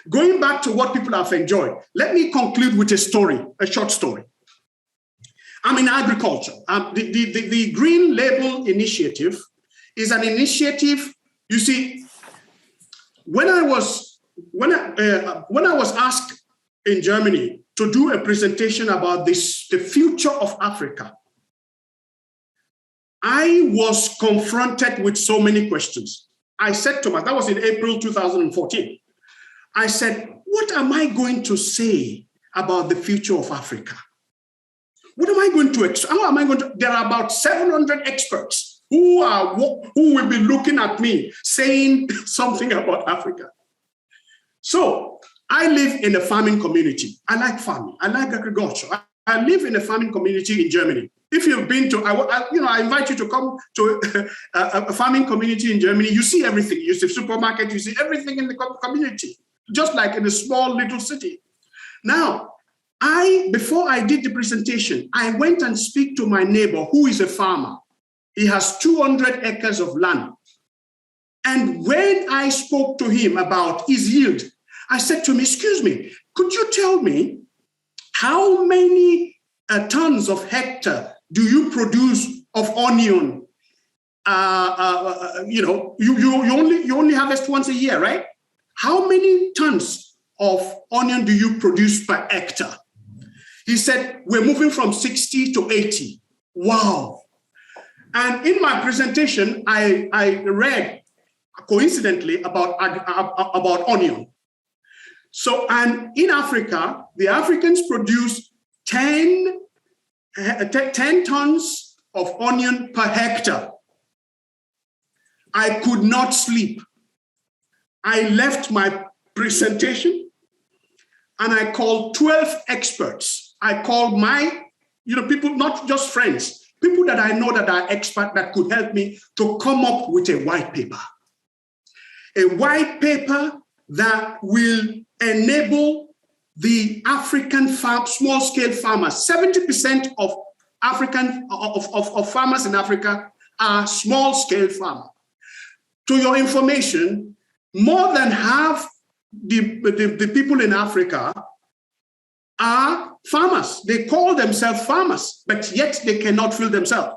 going back to what people have enjoyed, let me conclude with a story, a short story. I'm in agriculture. The Green Label Initiative is an initiative. You see, when I was asked in Germany to do a presentation about the future of Africa, I was confronted with so many questions. I said to myself, that was in April 2014. I said, what am I going to say about the future of Africa? What am I going to, there are about 700 experts who will be looking at me saying something about Africa. So I live in a farming community. I like farming. I like agriculture. I live in a farming community in Germany. If you've been to, I invite you to come to a farming community in Germany. You see everything. You see supermarket. You see everything in the community, just like in a small little city. Now, Before I did the presentation, I went and speak to my neighbor who is a farmer. He has 200 acres of land. And when I spoke to him about his yield, I said to him, excuse me, could you tell me how many tons of hectare do you produce of onion? You only harvest once a year, right? How many tons of onion do you produce per hectare? He said, we're moving from 60 to 80. Wow. And in my presentation, I read coincidentally about onion. So, and in Africa, the Africans produce 10 tons of onion per hectare. I could not sleep. I left my presentation and I called 12 experts. I called my, people, not just friends, people that I know that are expert that could help me to come up with a white paper. A white paper that will enable the African small-scale farmers. 70% of farmers in Africa are small-scale farmers. To your information, more than half the people in Africa are farmers. They call themselves farmers, but yet they cannot feed themselves.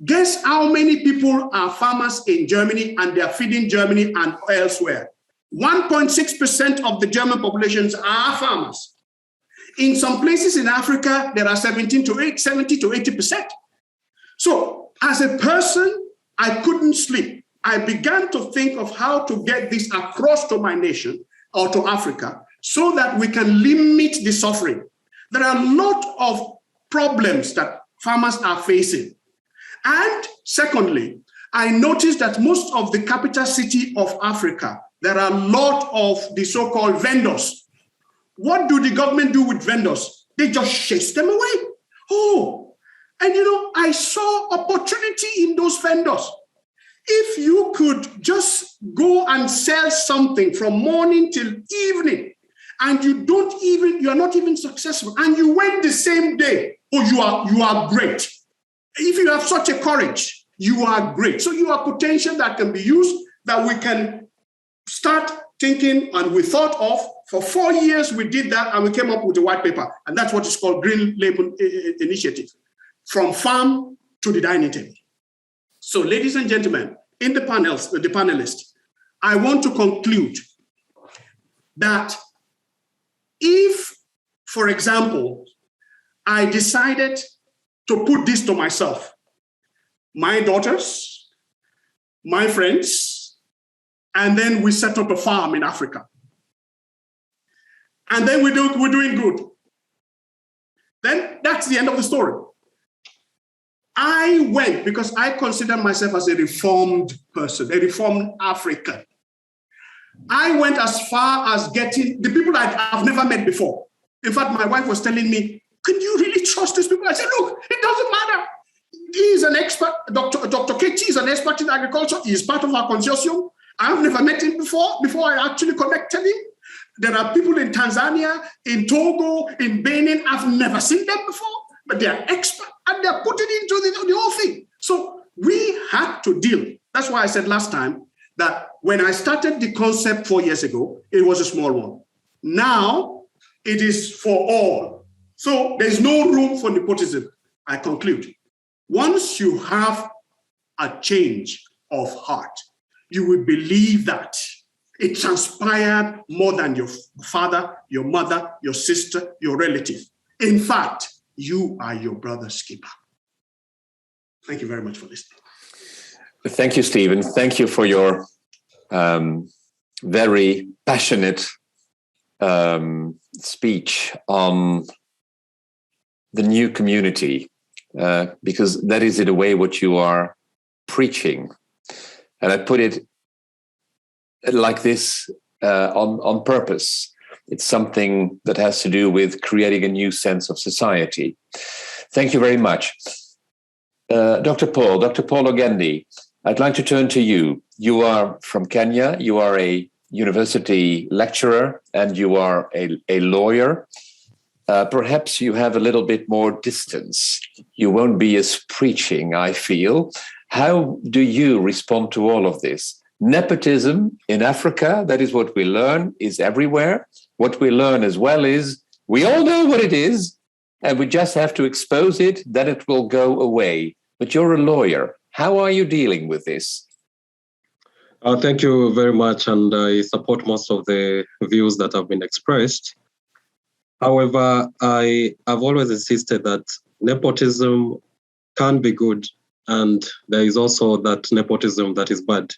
Guess how many people are farmers in Germany and they are feeding Germany and elsewhere? 1.6% of the German populations are farmers. In some places in Africa, there are 70 to 80%. So as a person, I couldn't sleep. I began to think of how to get this across to my nation or to Africa so that we can limit the suffering. There are a lot of problems that farmers are facing. And secondly, I noticed that most of the capital city of Africa, there are a lot of the so-called vendors. What do the government do with vendors? They just chase them away. Oh, and I saw opportunity in those vendors. If you could just go and sell something from morning till evening, and you are not even successful, and you went the same day, oh, you are great. If you have such a courage, you are great. So you are potential that can be used, that we can start thinking, and we thought of. For 4 years, we did that, and we came up with a white paper, and that's what is called Green Label Initiative, from farm to the dining table. So, ladies and gentlemen, in the panelists, I want to conclude that if, for example, I decided to put this to myself, my daughters, my friends, and then we set up a farm in Africa. And then we're doing good. Then that's the end of the story. I went because I consider myself as a reformed person, a reformed African. I went as far as getting the people I've never met before. In fact, my wife was telling me, can you really trust these people? I said, look, it doesn't matter. He is an expert. Dr. Kechi is an expert in agriculture. He is part of our consortium. I've never met him before I actually connected him. There are people in Tanzania, in Togo, in Benin. I've never seen them before, but they are expert and they're putting into the whole thing. So we had to deal. That's why I said last time that when I started the concept 4 years ago, it was a small one. Now it is for all. So there's no room for nepotism. I conclude. Once you have a change of heart, you will believe that it transpired more than your father, your mother, your sister, your relative. In fact, you are your brother's keeper. Thank you very much for listening.
Thank you, Stephen. Thank you for your very passionate speech on the new community, because that is in a way what you are preaching. And I put it like this on purpose. It's something that has to do with creating a new sense of society. Thank you very much. Dr. Paul Ogendi, I'd like to turn to you. You are from Kenya. You are a university lecturer and you are a lawyer. perhaps you have a little bit more distance. You won't be as preaching, I feel. How do you respond to all of this? Nepotism in Africa, that is what we learn, is everywhere. What we learn as well is we all know what it is, and we just have to expose it, then it will go away. But you're a lawyer. How are you dealing with this?
Thank you very much, and I support most of the views that have been expressed. However, I have always insisted that nepotism can be good, and there is also that nepotism that is bad.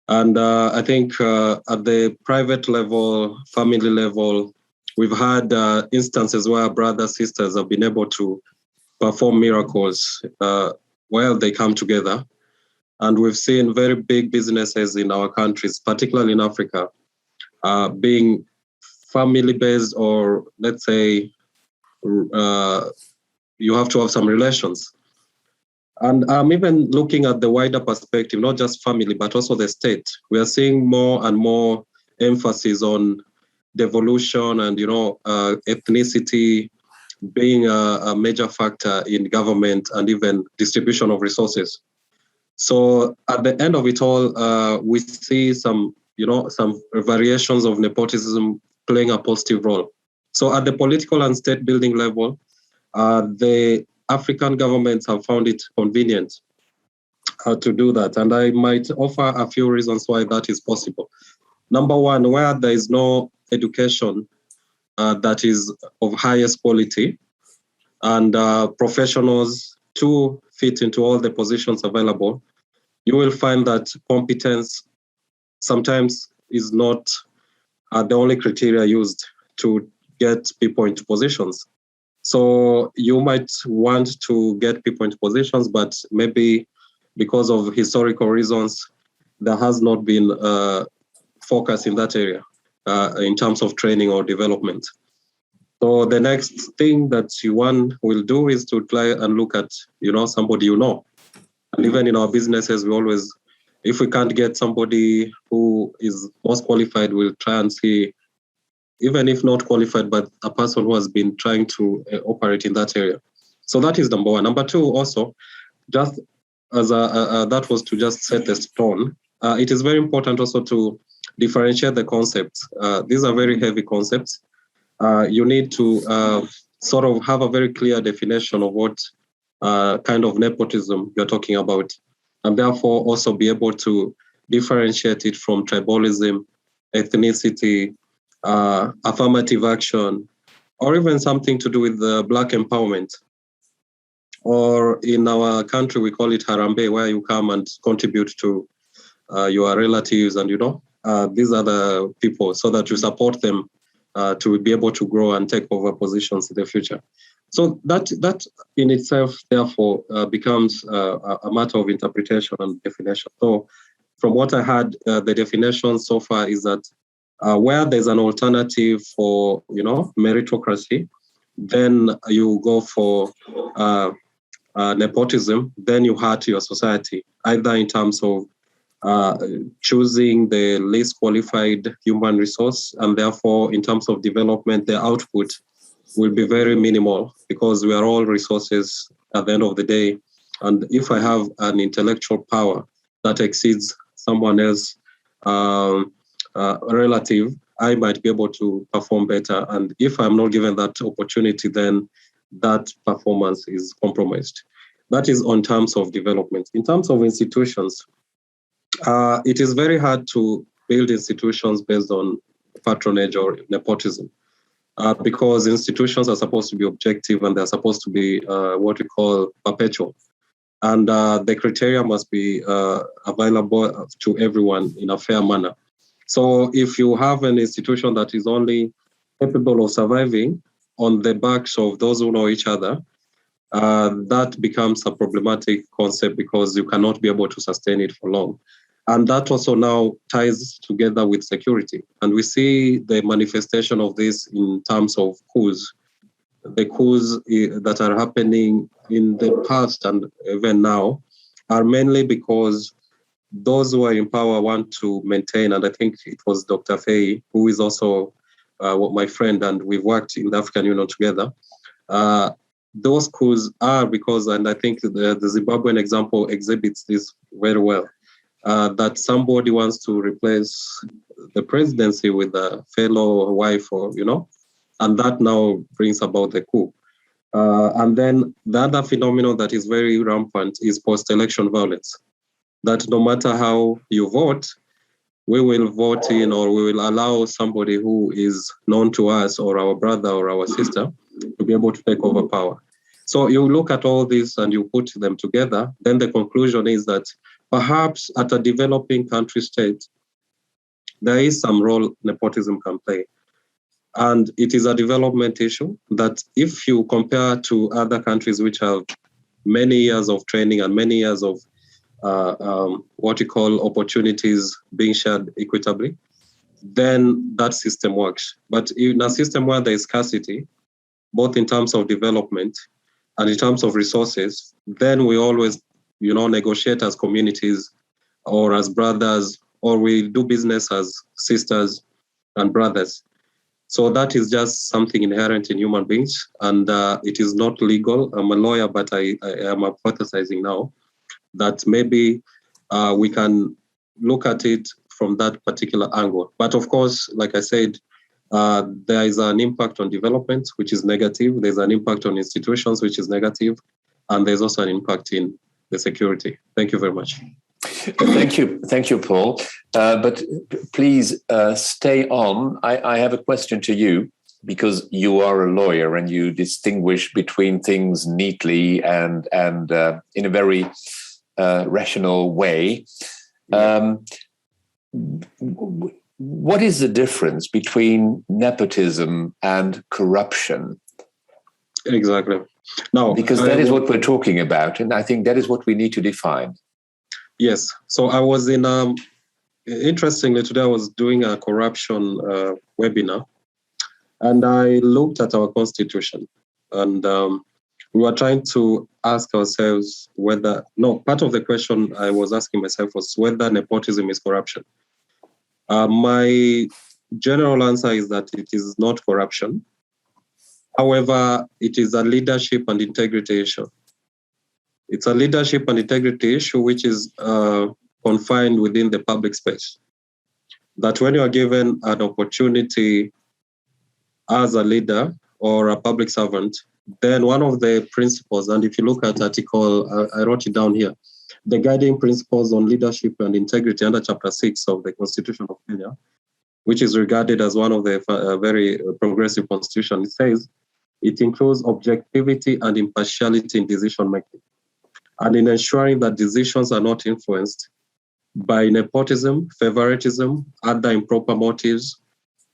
And I think at the private level, family level, we've had instances where brothers, sisters have been able to perform miracles while they come together. And we've seen very big businesses in our countries, particularly in Africa, being family-based, or let's say you have to have some relations. And I'm even looking at the wider perspective, not just family, but also the state. We are seeing more and more emphasis on devolution and, ethnicity being a major factor in government and even distribution of resources. So at the end of it all, we see some variations of nepotism playing a positive role. So at the political and state building level, the African governments have found it convenient to do that. And I might offer a few reasons why that is possible. Number one, where there is no education that is of highest quality and professionals to fit into all the positions available, you will find that competence sometimes is not the only criteria used to get people into positions. So you might want to get people into positions, but maybe because of historical reasons, there has not been focus in that area in terms of training or development. So the next thing that one will do is to try and look at, somebody And even in our businesses, we always, if we can't get somebody who is most qualified, we'll try and see, even if not qualified, but a person who has been trying to operate in that area. So that is number one. Number two, also, just as that was to just set the tone, it is very important also to differentiate the concepts. These are very heavy concepts. You need to sort of have a very clear definition of what kind of nepotism you're talking about, and therefore also be able to differentiate it from tribalism, ethnicity, affirmative action, or even something to do with Black empowerment. Or in our country, we call it Harambe, where you come and contribute to your relatives and, these are the people, so that you support them to be able to grow and take over positions in the future. So that in itself, therefore, becomes a matter of interpretation and definition. So from what I had, the definition so far is that where there's an alternative for, meritocracy, then you go for nepotism, then you hurt your society, either in terms of choosing the least qualified human resource, and therefore in terms of development, the output will be very minimal because we are all resources at the end of the day. And if I have an intellectual power that exceeds someone else relative, I might be able to perform better. And if I'm not given that opportunity, then that performance is compromised. That is on terms of development. In terms of institutions, it is very hard to build institutions based on patronage or nepotism. Because institutions are supposed to be objective and they're supposed to be what we call perpetual. And the criteria must be available to everyone in a fair manner. So if you have an institution that is only capable of surviving on the backs of those who know each other, that becomes a problematic concept because you cannot be able to sustain it for long. And that also now ties together with security. And we see the manifestation of this in terms of coups. The coups that are happening in the past and even now are mainly because those who are in power want to maintain, and I think it was Dr. Faye, who is also my friend, and we've worked in the African Union together. Those coups are because, and I think the Zimbabwean example exhibits this very well, that somebody wants to replace the presidency with a fellow wife, or and that now brings about the coup. And then the other phenomenon that is very rampant is post-election violence. That no matter how you vote, we will vote in, or we will allow somebody who is known to us, or our brother or our sister, to be able to take over power. So you look at all this and you put them together, then the conclusion is that perhaps at a developing country state, there is some role nepotism can play. And it is a development issue that if you compare to other countries which have many years of training and many years of what you call opportunities being shared equitably, then that system works. But in a system where there is scarcity, both in terms of development and in terms of resources, then we always, negotiate as communities or as brothers, or we do business as sisters and brothers. So that is just something inherent in human beings, and it is not legal. I'm a lawyer, but I am hypothesizing now that maybe we can look at it from that particular angle. But of course, like I said, there is an impact on development, which is negative. There's an impact on institutions, which is negative. And there's also an impact in the security. Thank you very much.
Thank you, Paul. But please stay on. I have a question to you, because you are a lawyer and you distinguish between things neatly and in a very rational way. What is the difference between nepotism and corruption?
Exactly. No,
because that is what we're talking about, and I think that is what we need to define.
Yes. So I was interestingly, today I was doing a corruption webinar, and I looked at our constitution, and we were trying to ask ourselves part of the question I was asking myself was whether nepotism is corruption. My general answer is that it is not corruption. However, it is a leadership and integrity issue. It's a leadership and integrity issue which is confined within the public space. That when you are given an opportunity as a leader or a public servant, then one of the principles, and if you look at article, I wrote it down here, the guiding principles on leadership and integrity under Chapter 6 of the Constitution of Kenya, which is regarded as one of the very progressive constitution, it says it includes objectivity and impartiality in decision making, and in ensuring that decisions are not influenced by nepotism, favoritism, other improper motives,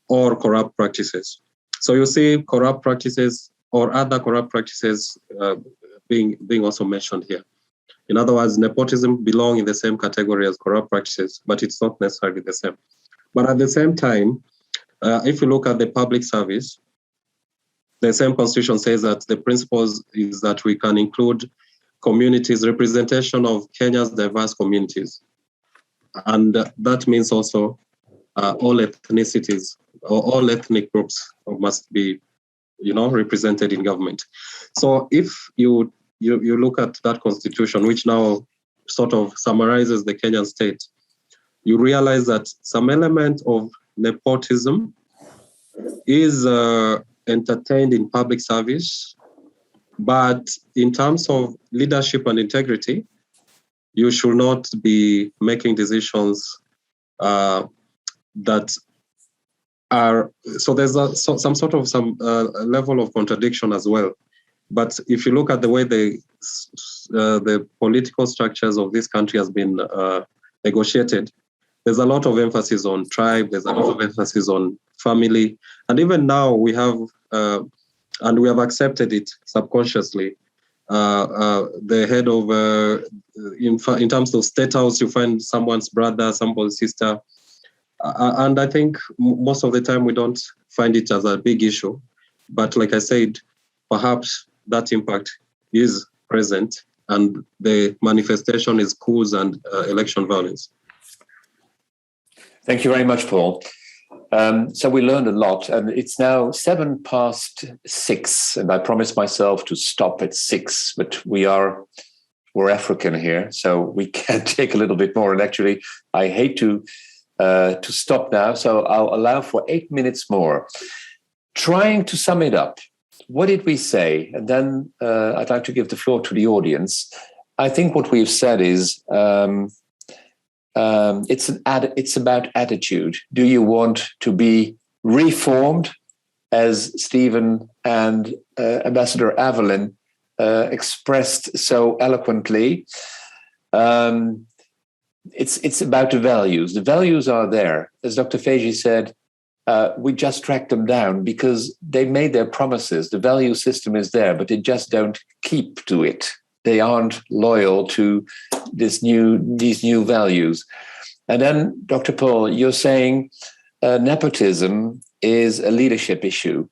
or corrupt practices. So you see corrupt practices or other corrupt practices being also mentioned here. In other words, nepotism belong in the same category as corrupt practices, but it's not necessarily the same. But at the same time, if you look at the public service, the same constitution says that the principles is that we can include communities, representation of Kenya's diverse communities. And that means also all ethnicities or all ethnic groups must be, represented in government. So if you look at that constitution, which now sort of summarizes the Kenyan state, you realize that some element of nepotism is entertained in public service, but in terms of leadership and integrity, you should not be making decisions that are, so there's some sort of level of contradiction as well. But if you look at the way the political structures of this country has been negotiated, there's a lot of emphasis on tribe, there's a lot of emphasis on family, and even now we have, and we have accepted it subconsciously, the head of, in terms of state house, you find someone's brother, someone's sister, and I think most of the time we don't find it as a big issue. But like I said, perhaps that impact is present, and the manifestation is coups and election violence.
Thank you very much, Paul. So we learned a lot, and it's now 6:07, and I promised myself to stop at 6, but we're African here, so we can take a little bit more. And actually, I hate to stop now, so I'll allow for 8 minutes more. Trying to sum it up, what did we say? And then I'd like to give the floor to the audience. I think what we've said is it's about attitude. Do you want to be reformed, as Stephen and Ambassador Evelyn expressed so eloquently? It's about the values. The values are there. As Dr. Feji said, we just track them down because they made their promises. The value system is there, but they just don't keep to it. They aren't loyal to these new values. And then, Dr. Paul, you're saying nepotism is a leadership issue.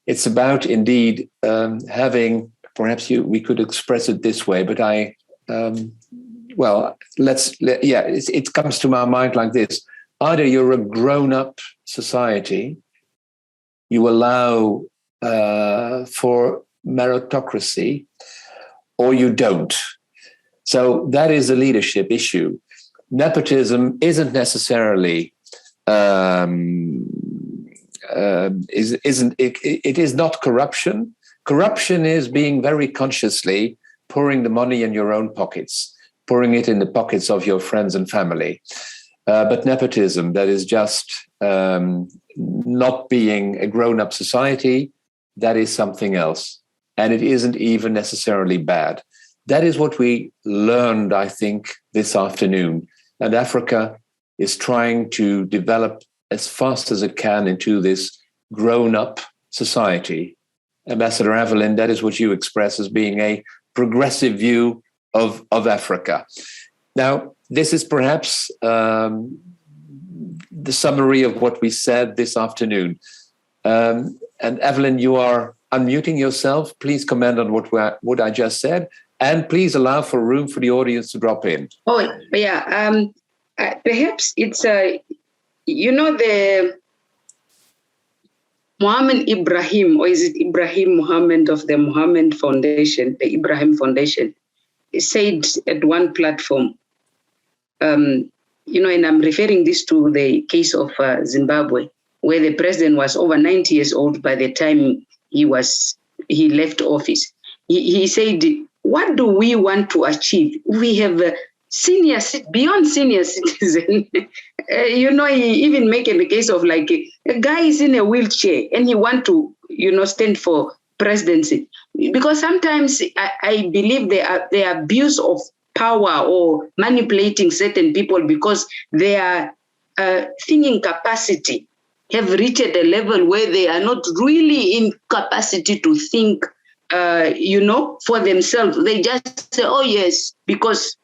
It's about indeed having, perhaps we could express it this way, but it comes to my mind like this. Either you're a grown-up society, you allow for meritocracy, or you don't. So that is a leadership issue. Nepotism isn't necessarily it is not corruption. Corruption is being very consciously pouring the money in your own pockets, pouring it in the pockets of your friends and family. But nepotism, that is just not being a grown-up society, that is something else. And it isn't even necessarily bad. That is what we learned, I think, this afternoon. And Africa is trying to develop as fast as it can into this grown-up society. Ambassador Evelyn, that is what you express as being a progressive view of Africa. Now, this is perhaps the summary of what we said this afternoon. And Evelyn, you are unmuting yourself. Please comment on what I just said, and please allow for room for the audience to drop in.
Oh, yeah. Perhaps it's, the Muhammad Ibrahim, or is it Ibrahim Muhammad of the Muhammad Foundation, the Ibrahim Foundation, said at one platform, and I'm referring this to the case of Zimbabwe, where the president was over 90 years old by the time he left office. He said, what do we want to achieve? We have beyond senior citizen. He even make the case of like a guy is in a wheelchair and he want to, stand for presidency. Because sometimes I believe the abuse of power or manipulating certain people because their thinking capacity have reached a level where they are not really in capacity to think, for themselves. They just say, oh, yes, because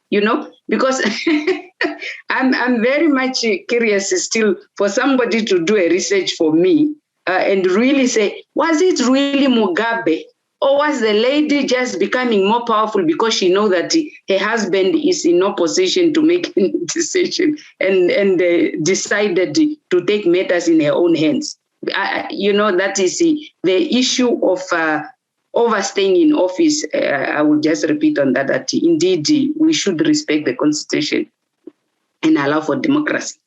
I'm very much curious still for somebody to do a research for me and really say, was it really Mugabe? Or was the lady just becoming more powerful because she knows that her husband is in no position to make any decision and decided to take matters in her own hands? That is the issue of overstaying in office. I will just repeat on that indeed we should respect the Constitution and allow for democracy.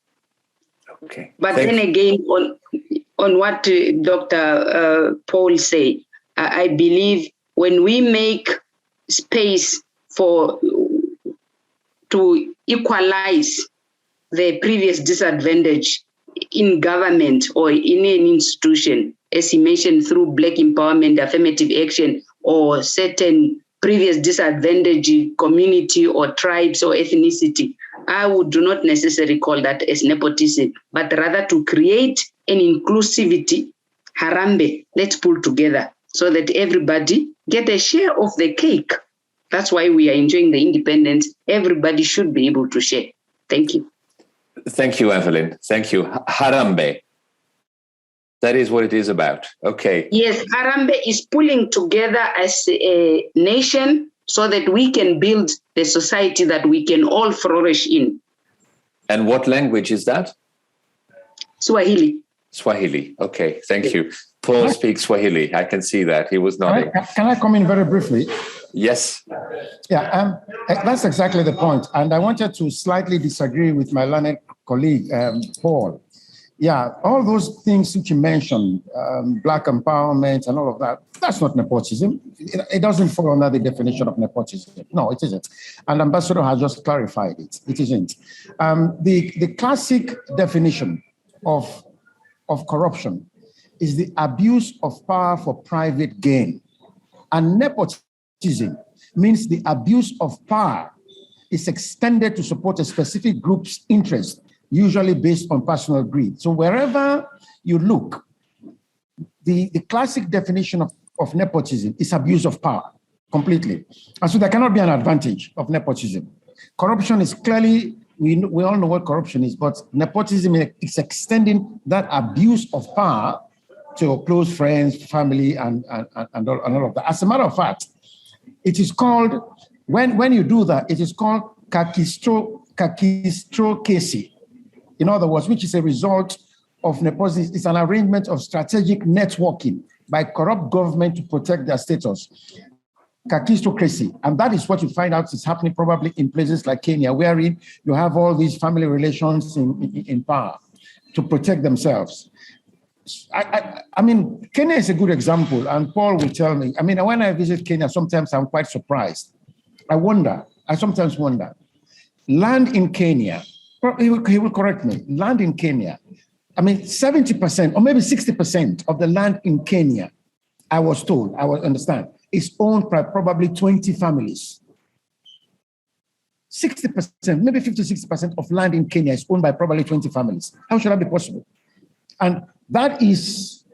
Okay.
But then again, on what Dr. Paul said, I believe when we make space to equalize the previous disadvantage in government or in an institution, as he mentioned, through Black empowerment, affirmative action, or certain previous disadvantaged community or tribes or ethnicity, I would not necessarily call that as nepotism, but rather to create an inclusivity. Harambe, let's pull together so that everybody get a share of the cake. That's why we are enjoying the independence. Everybody should be able to share. Thank you.
Thank you, Evelyn. Thank you. Harambe. That is what it is about. Okay.
Yes, Harambe is pulling together as a nation so that we can build the society that we can all flourish in.
And what language is that?
Swahili.
Swahili. Okay, thank you. Paul speaks Swahili. I can see that. He was nodding.
Can I come in very briefly?
Yes.
Yeah, that's exactly the point. And I wanted to slightly disagree with my learned colleague, Paul. Yeah, all those things that you mentioned, Black empowerment and all of that, that's not nepotism. It doesn't fall under the definition of nepotism. No, it isn't. And Ambassador has just clarified it. It isn't. The classic definition of corruption is the abuse of power for private gain. And nepotism means the abuse of power is extended to support a specific group's interest, usually based on personal greed. So wherever you look, the classic definition of nepotism is abuse of power, completely. And so there cannot be an advantage of nepotism. Corruption is clearly, we all know what corruption is, but nepotism is extending that abuse of power to close friends, family, and all of that. As a matter of fact, it is called, when you do that, it is called kakistrokesi. In other words, which is a result of nepotism. It's an arrangement of strategic networking by corrupt government to protect their status. Kakistocracy. And that is what you find out is happening probably in places like Kenya, wherein you have all these family relations in power to protect themselves. I mean, Kenya is a good example, and Paul will tell me. I mean, when I visit Kenya, sometimes I'm quite surprised. I sometimes wonder, land in Kenya, he will correct me, land in Kenya, I mean, 70% or maybe 60% of the land in Kenya, I was told, understand, is owned by probably 20 families. 60%, maybe 50, 60% of land in Kenya is owned by probably 20 families. How should that be possible? And that is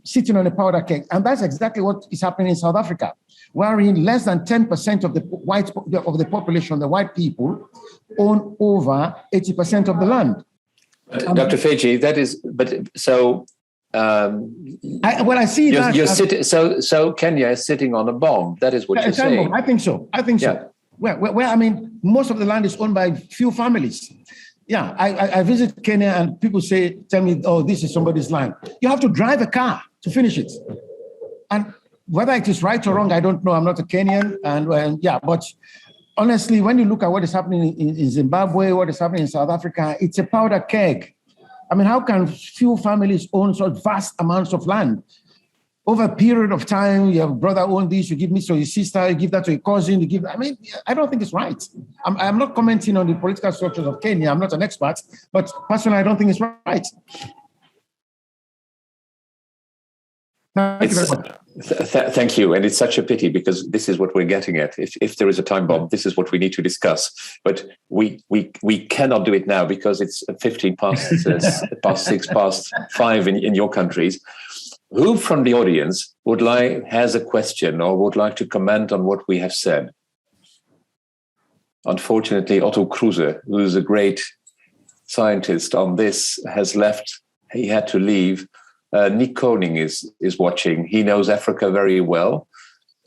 sitting on a powder keg. And that's exactly what is happening in South Africa, wherein less than 10% of the population, the white people, own over 80% of the land.
Dr. Feji, that is, but so...
when I see that...
So Kenya is sitting on a bomb. That is what you're saying.
I think so.
Yeah.
Where I mean, most of the land is owned by few families. Yeah, I visit Kenya and people tell me, oh, this is somebody's land. You have to drive a car to finish it. And whether it is right or wrong, I don't know. I'm not a Kenyan. But honestly, when you look at what is happening in Zimbabwe, what is happening in South Africa, it's a powder keg. I mean, how can few families own such vast amounts of land? Over a period of time, your brother owns this, you give me to your sister, you give that to your cousin, I don't think it's right. I'm not commenting on the political structures of Kenya. I'm not an expert, but personally, I don't think it's right. Thank you very much.
Thank you. And it's such a pity because this is what we're getting at. If there is a time bomb, this is what we need to discuss. But we cannot do it now because it's 15 past 6 past 5 in your countries. Who from the audience has a question or would like to comment on what we have said? Unfortunately, Otto Kruse, who is a great scientist on this, has left. He had to leave. Nick Koning is watching. He knows Africa very well.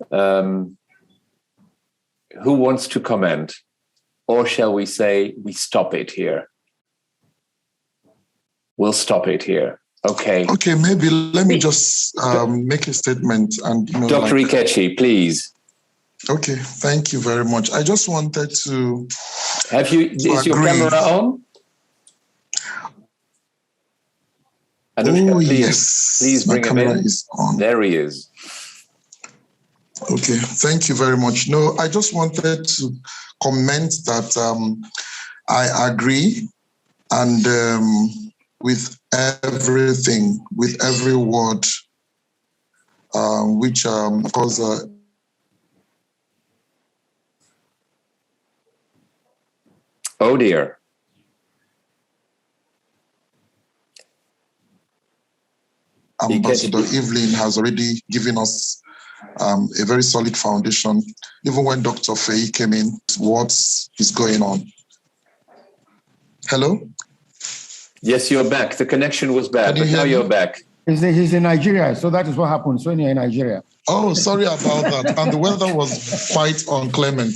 Who wants to comment? Or shall we say we stop it here? We'll stop it here. Okay.
Okay, maybe let me just make a statement. And
Dr. Ikechi, please.
Okay, thank you very much. I just wanted to...
Is your camera on?
Anushka, yes.
Please bring him in. Is on. There he is.
Okay, thank you very much. No, I just wanted to comment that I agree and with everything, with every word, which of course...
oh dear.
Ambassador Evelyn has already given us a very solid foundation. Even when Dr. Faye came in, what is going on? Hello?
Yes, you're back. The connection was bad, but now you're back.
He's in Nigeria, so that is what happens when you're in Nigeria.
Oh, sorry about that. And the weather was quite inclement.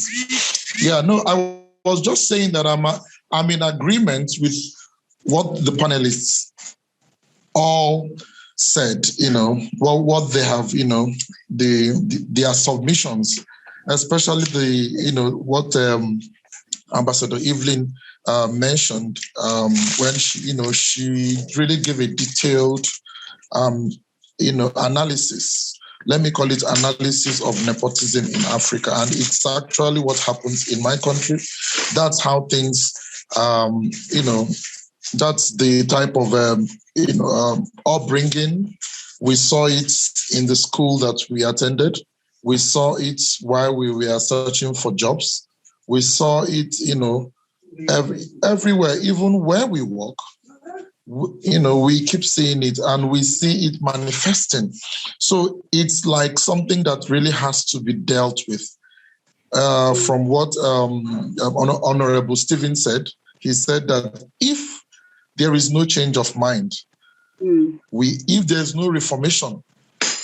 Yeah, no, I was just saying that I'm in agreement with what the panelists all said, what they have, their submissions, especially what Ambassador Evelyn mentioned when she really gave a detailed, analysis. Let me call it analysis of nepotism in Africa. And it's actually what happens in my country. That's how things, that's the type of, upbringing. We saw it in the school that we attended. We saw it while we were searching for jobs. We saw it, everywhere, even where we work. We keep seeing it and we see it manifesting. So it's like something that really has to be dealt with. From what Honorable Stephen said, he said that if there is no change of mind, if there's no reformation,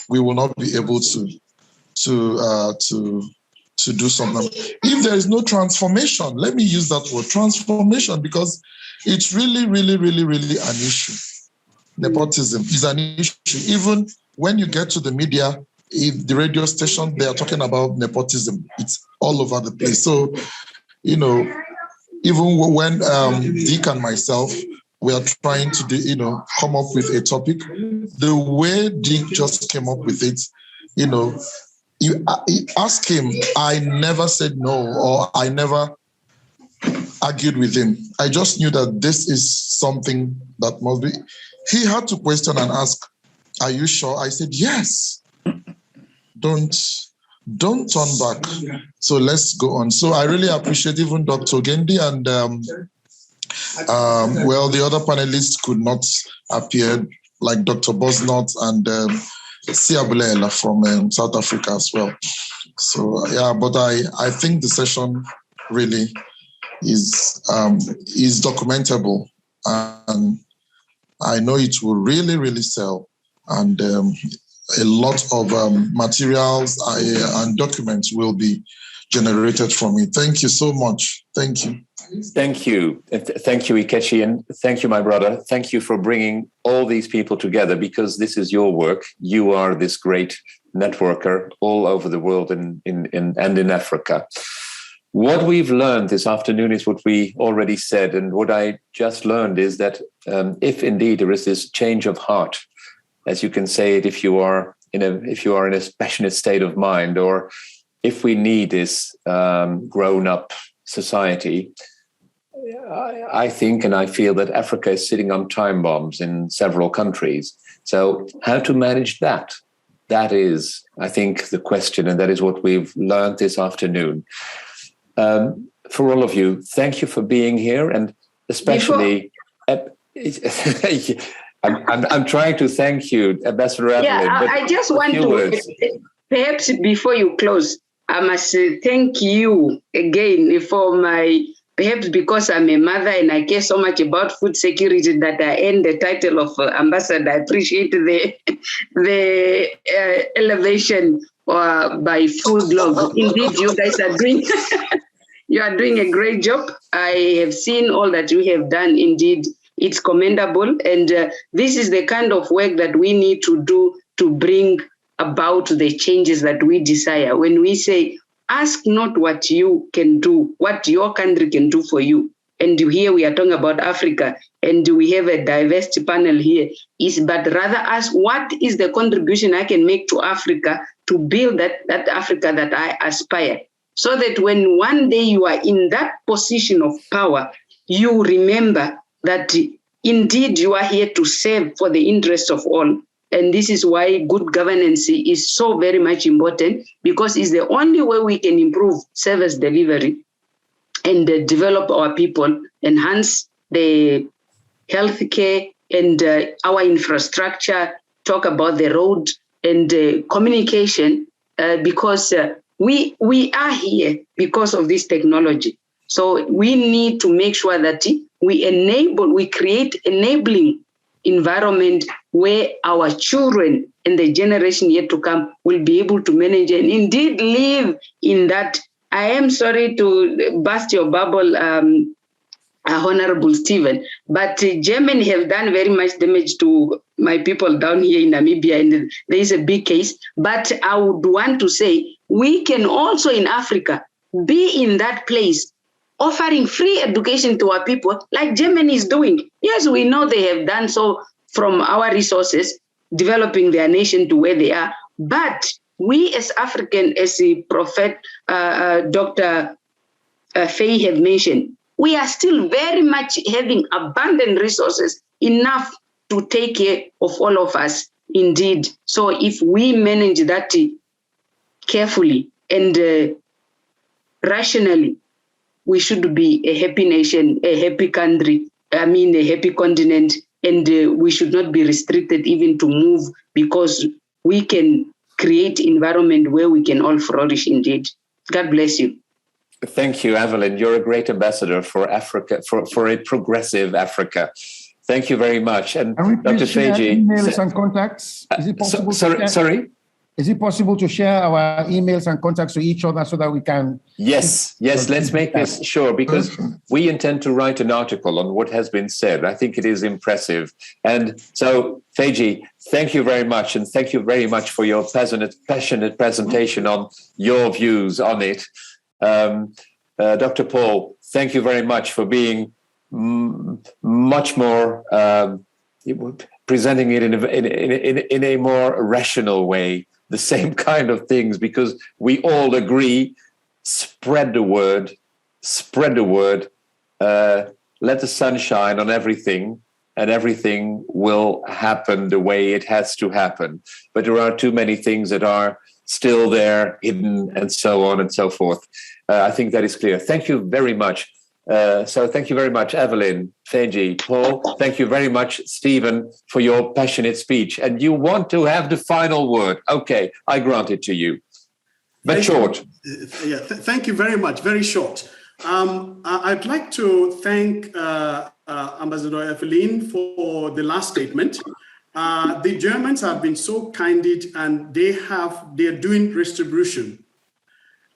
we will not be able to do something. If there is no transformation, let me use that word, transformation, because it's really, really, really, really an issue. Nepotism is an issue. Even when you get to the media, if the radio station, they are talking about nepotism. It's all over the place. So, even when Dick and myself, we are trying to come up with a topic, the way Dick just came up with it, you ask him, I never said no, or I never argued with him. I just knew that this is something that must be. He had to question and ask, are you sure? I said, yes. Don't turn back. So let's go on. So I really appreciate even Dr. Gendi and the other panelists could not appear, like Dr. Bosnot and Siabulela from South Africa as well. So but I think the session really is documentable, and I know it will really, really sell, and a lot of materials and documents will be generated from it. Thank you so much. Thank you.
Thank you. Thank you, Ikechi, and thank you, my brother. Thank you for bringing all these people together, because this is your work. You are this great networker all over the world and in Africa. What we've learned this afternoon is what we already said, and what I just learned is that if indeed there is this change of heart, as you can say it, if you are in a passionate state of mind, or if we need this grown-up society, I think and I feel that Africa is sitting on time bombs in several countries. So how to manage that? That is, I think, the question, and that is what we've learned this afternoon. For all of you, thank you for being here, and especially... I'm trying to thank you, Ambassador Evelyn.
Yeah, I just want to, perhaps before you close, I must thank you again for perhaps because I'm a mother and I care so much about food security that I earned the title of ambassador. I appreciate the elevation by Foodlog. Indeed, you guys are doing you are doing a great job. I have seen all that you have done. Indeed, it's commendable, and this is the kind of work that we need to do to bring about the changes that we desire. When we say, ask not what you can do, what your country can do for you. And here we are talking about Africa, and we have a diverse panel here, but rather ask what is the contribution I can make to Africa to build that Africa that I aspire. So that when one day you are in that position of power, you remember that indeed you are here to serve for the interests of all. And this is why good governance is so very much important, because it's the only way we can improve service delivery and develop our people, enhance the healthcare and our infrastructure, talk about the road and communication, because we are here because of this technology. So we need to make sure that we create enabling environment where our children and the generation yet to come will be able to manage and indeed live in that. I am sorry to burst your bubble, Honorable Stephen. But Germany have done very much damage to my people down here in Namibia, and there is a big case. But I would want to say we can also in Africa be in that place, offering free education to our people like Germany is doing. Yes, we know they have done so from our resources, developing their nation to where they are. But we as African, as the Prophet Dr. Faye have mentioned, we are still very much having abundant resources, enough to take care of all of us, indeed. So if we manage that carefully and rationally, we should be a happy nation, a happy country, a happy continent, and we should not be restricted even to move, because we can create environment where we can all flourish indeed. God bless you.
Thank you, Evelyn. You're a great ambassador for Africa, for a progressive Africa. Thank you very much. And Dr. Feji,
emails and contacts. Is it possible?
Sorry.
Is it possible to share our emails and contacts to each other so that we can?
Yes. Let's make this sure, because we intend to write an article on what has been said. I think it is impressive. And so, Feji, thank you very much. And thank you very much for your passionate presentation on your views on it. Dr. Paul, thank you very much for being much more presenting it in a more rational way, the same kind of things, because we all agree. Spread the word, let the sun shine on everything, and everything will happen the way it has to happen. But there are too many things that are still there, hidden, and so on and so forth. I think that is clear. Thank you very much. So thank you very much, Evelyn, Feji, Paul. Thank you very much, Stephen, for your passionate speech. And you want to have the final word. Okay, I grant it to you. But short.
Thank you very much. Very short. I'd like to thank Ambassador Evelyn for the last statement. The Germans have been so candid, and they're doing retribution.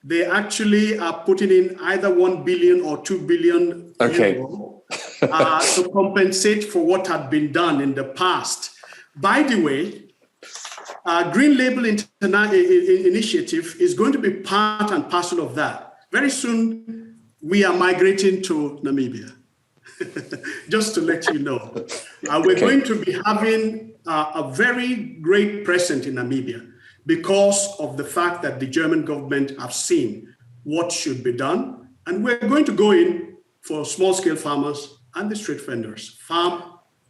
They actually are putting in either 1 billion or 2 billion euro to compensate for what had been done in the past. By the way, Green Label Initiative is going to be part and parcel of that. Very soon, we are migrating to Namibia. Just to let you know. We're going to be having a very great presence in Namibia, because of the fact that the German government have seen what should be done. And we're going to go in for small-scale farmers and the street vendors, farm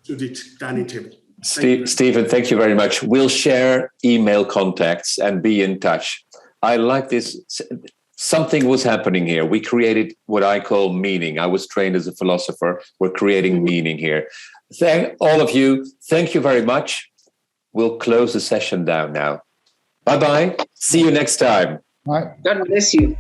to the dining table.
Stephen, thank you very much. We'll share email contacts and be in touch. I like this. Something was happening here. We created what I call meaning. I was trained as a philosopher. We're creating meaning here. Thank all of you. Thank you very much. We'll close the session down now. Bye-bye. See you next time.
Bye.
God bless you.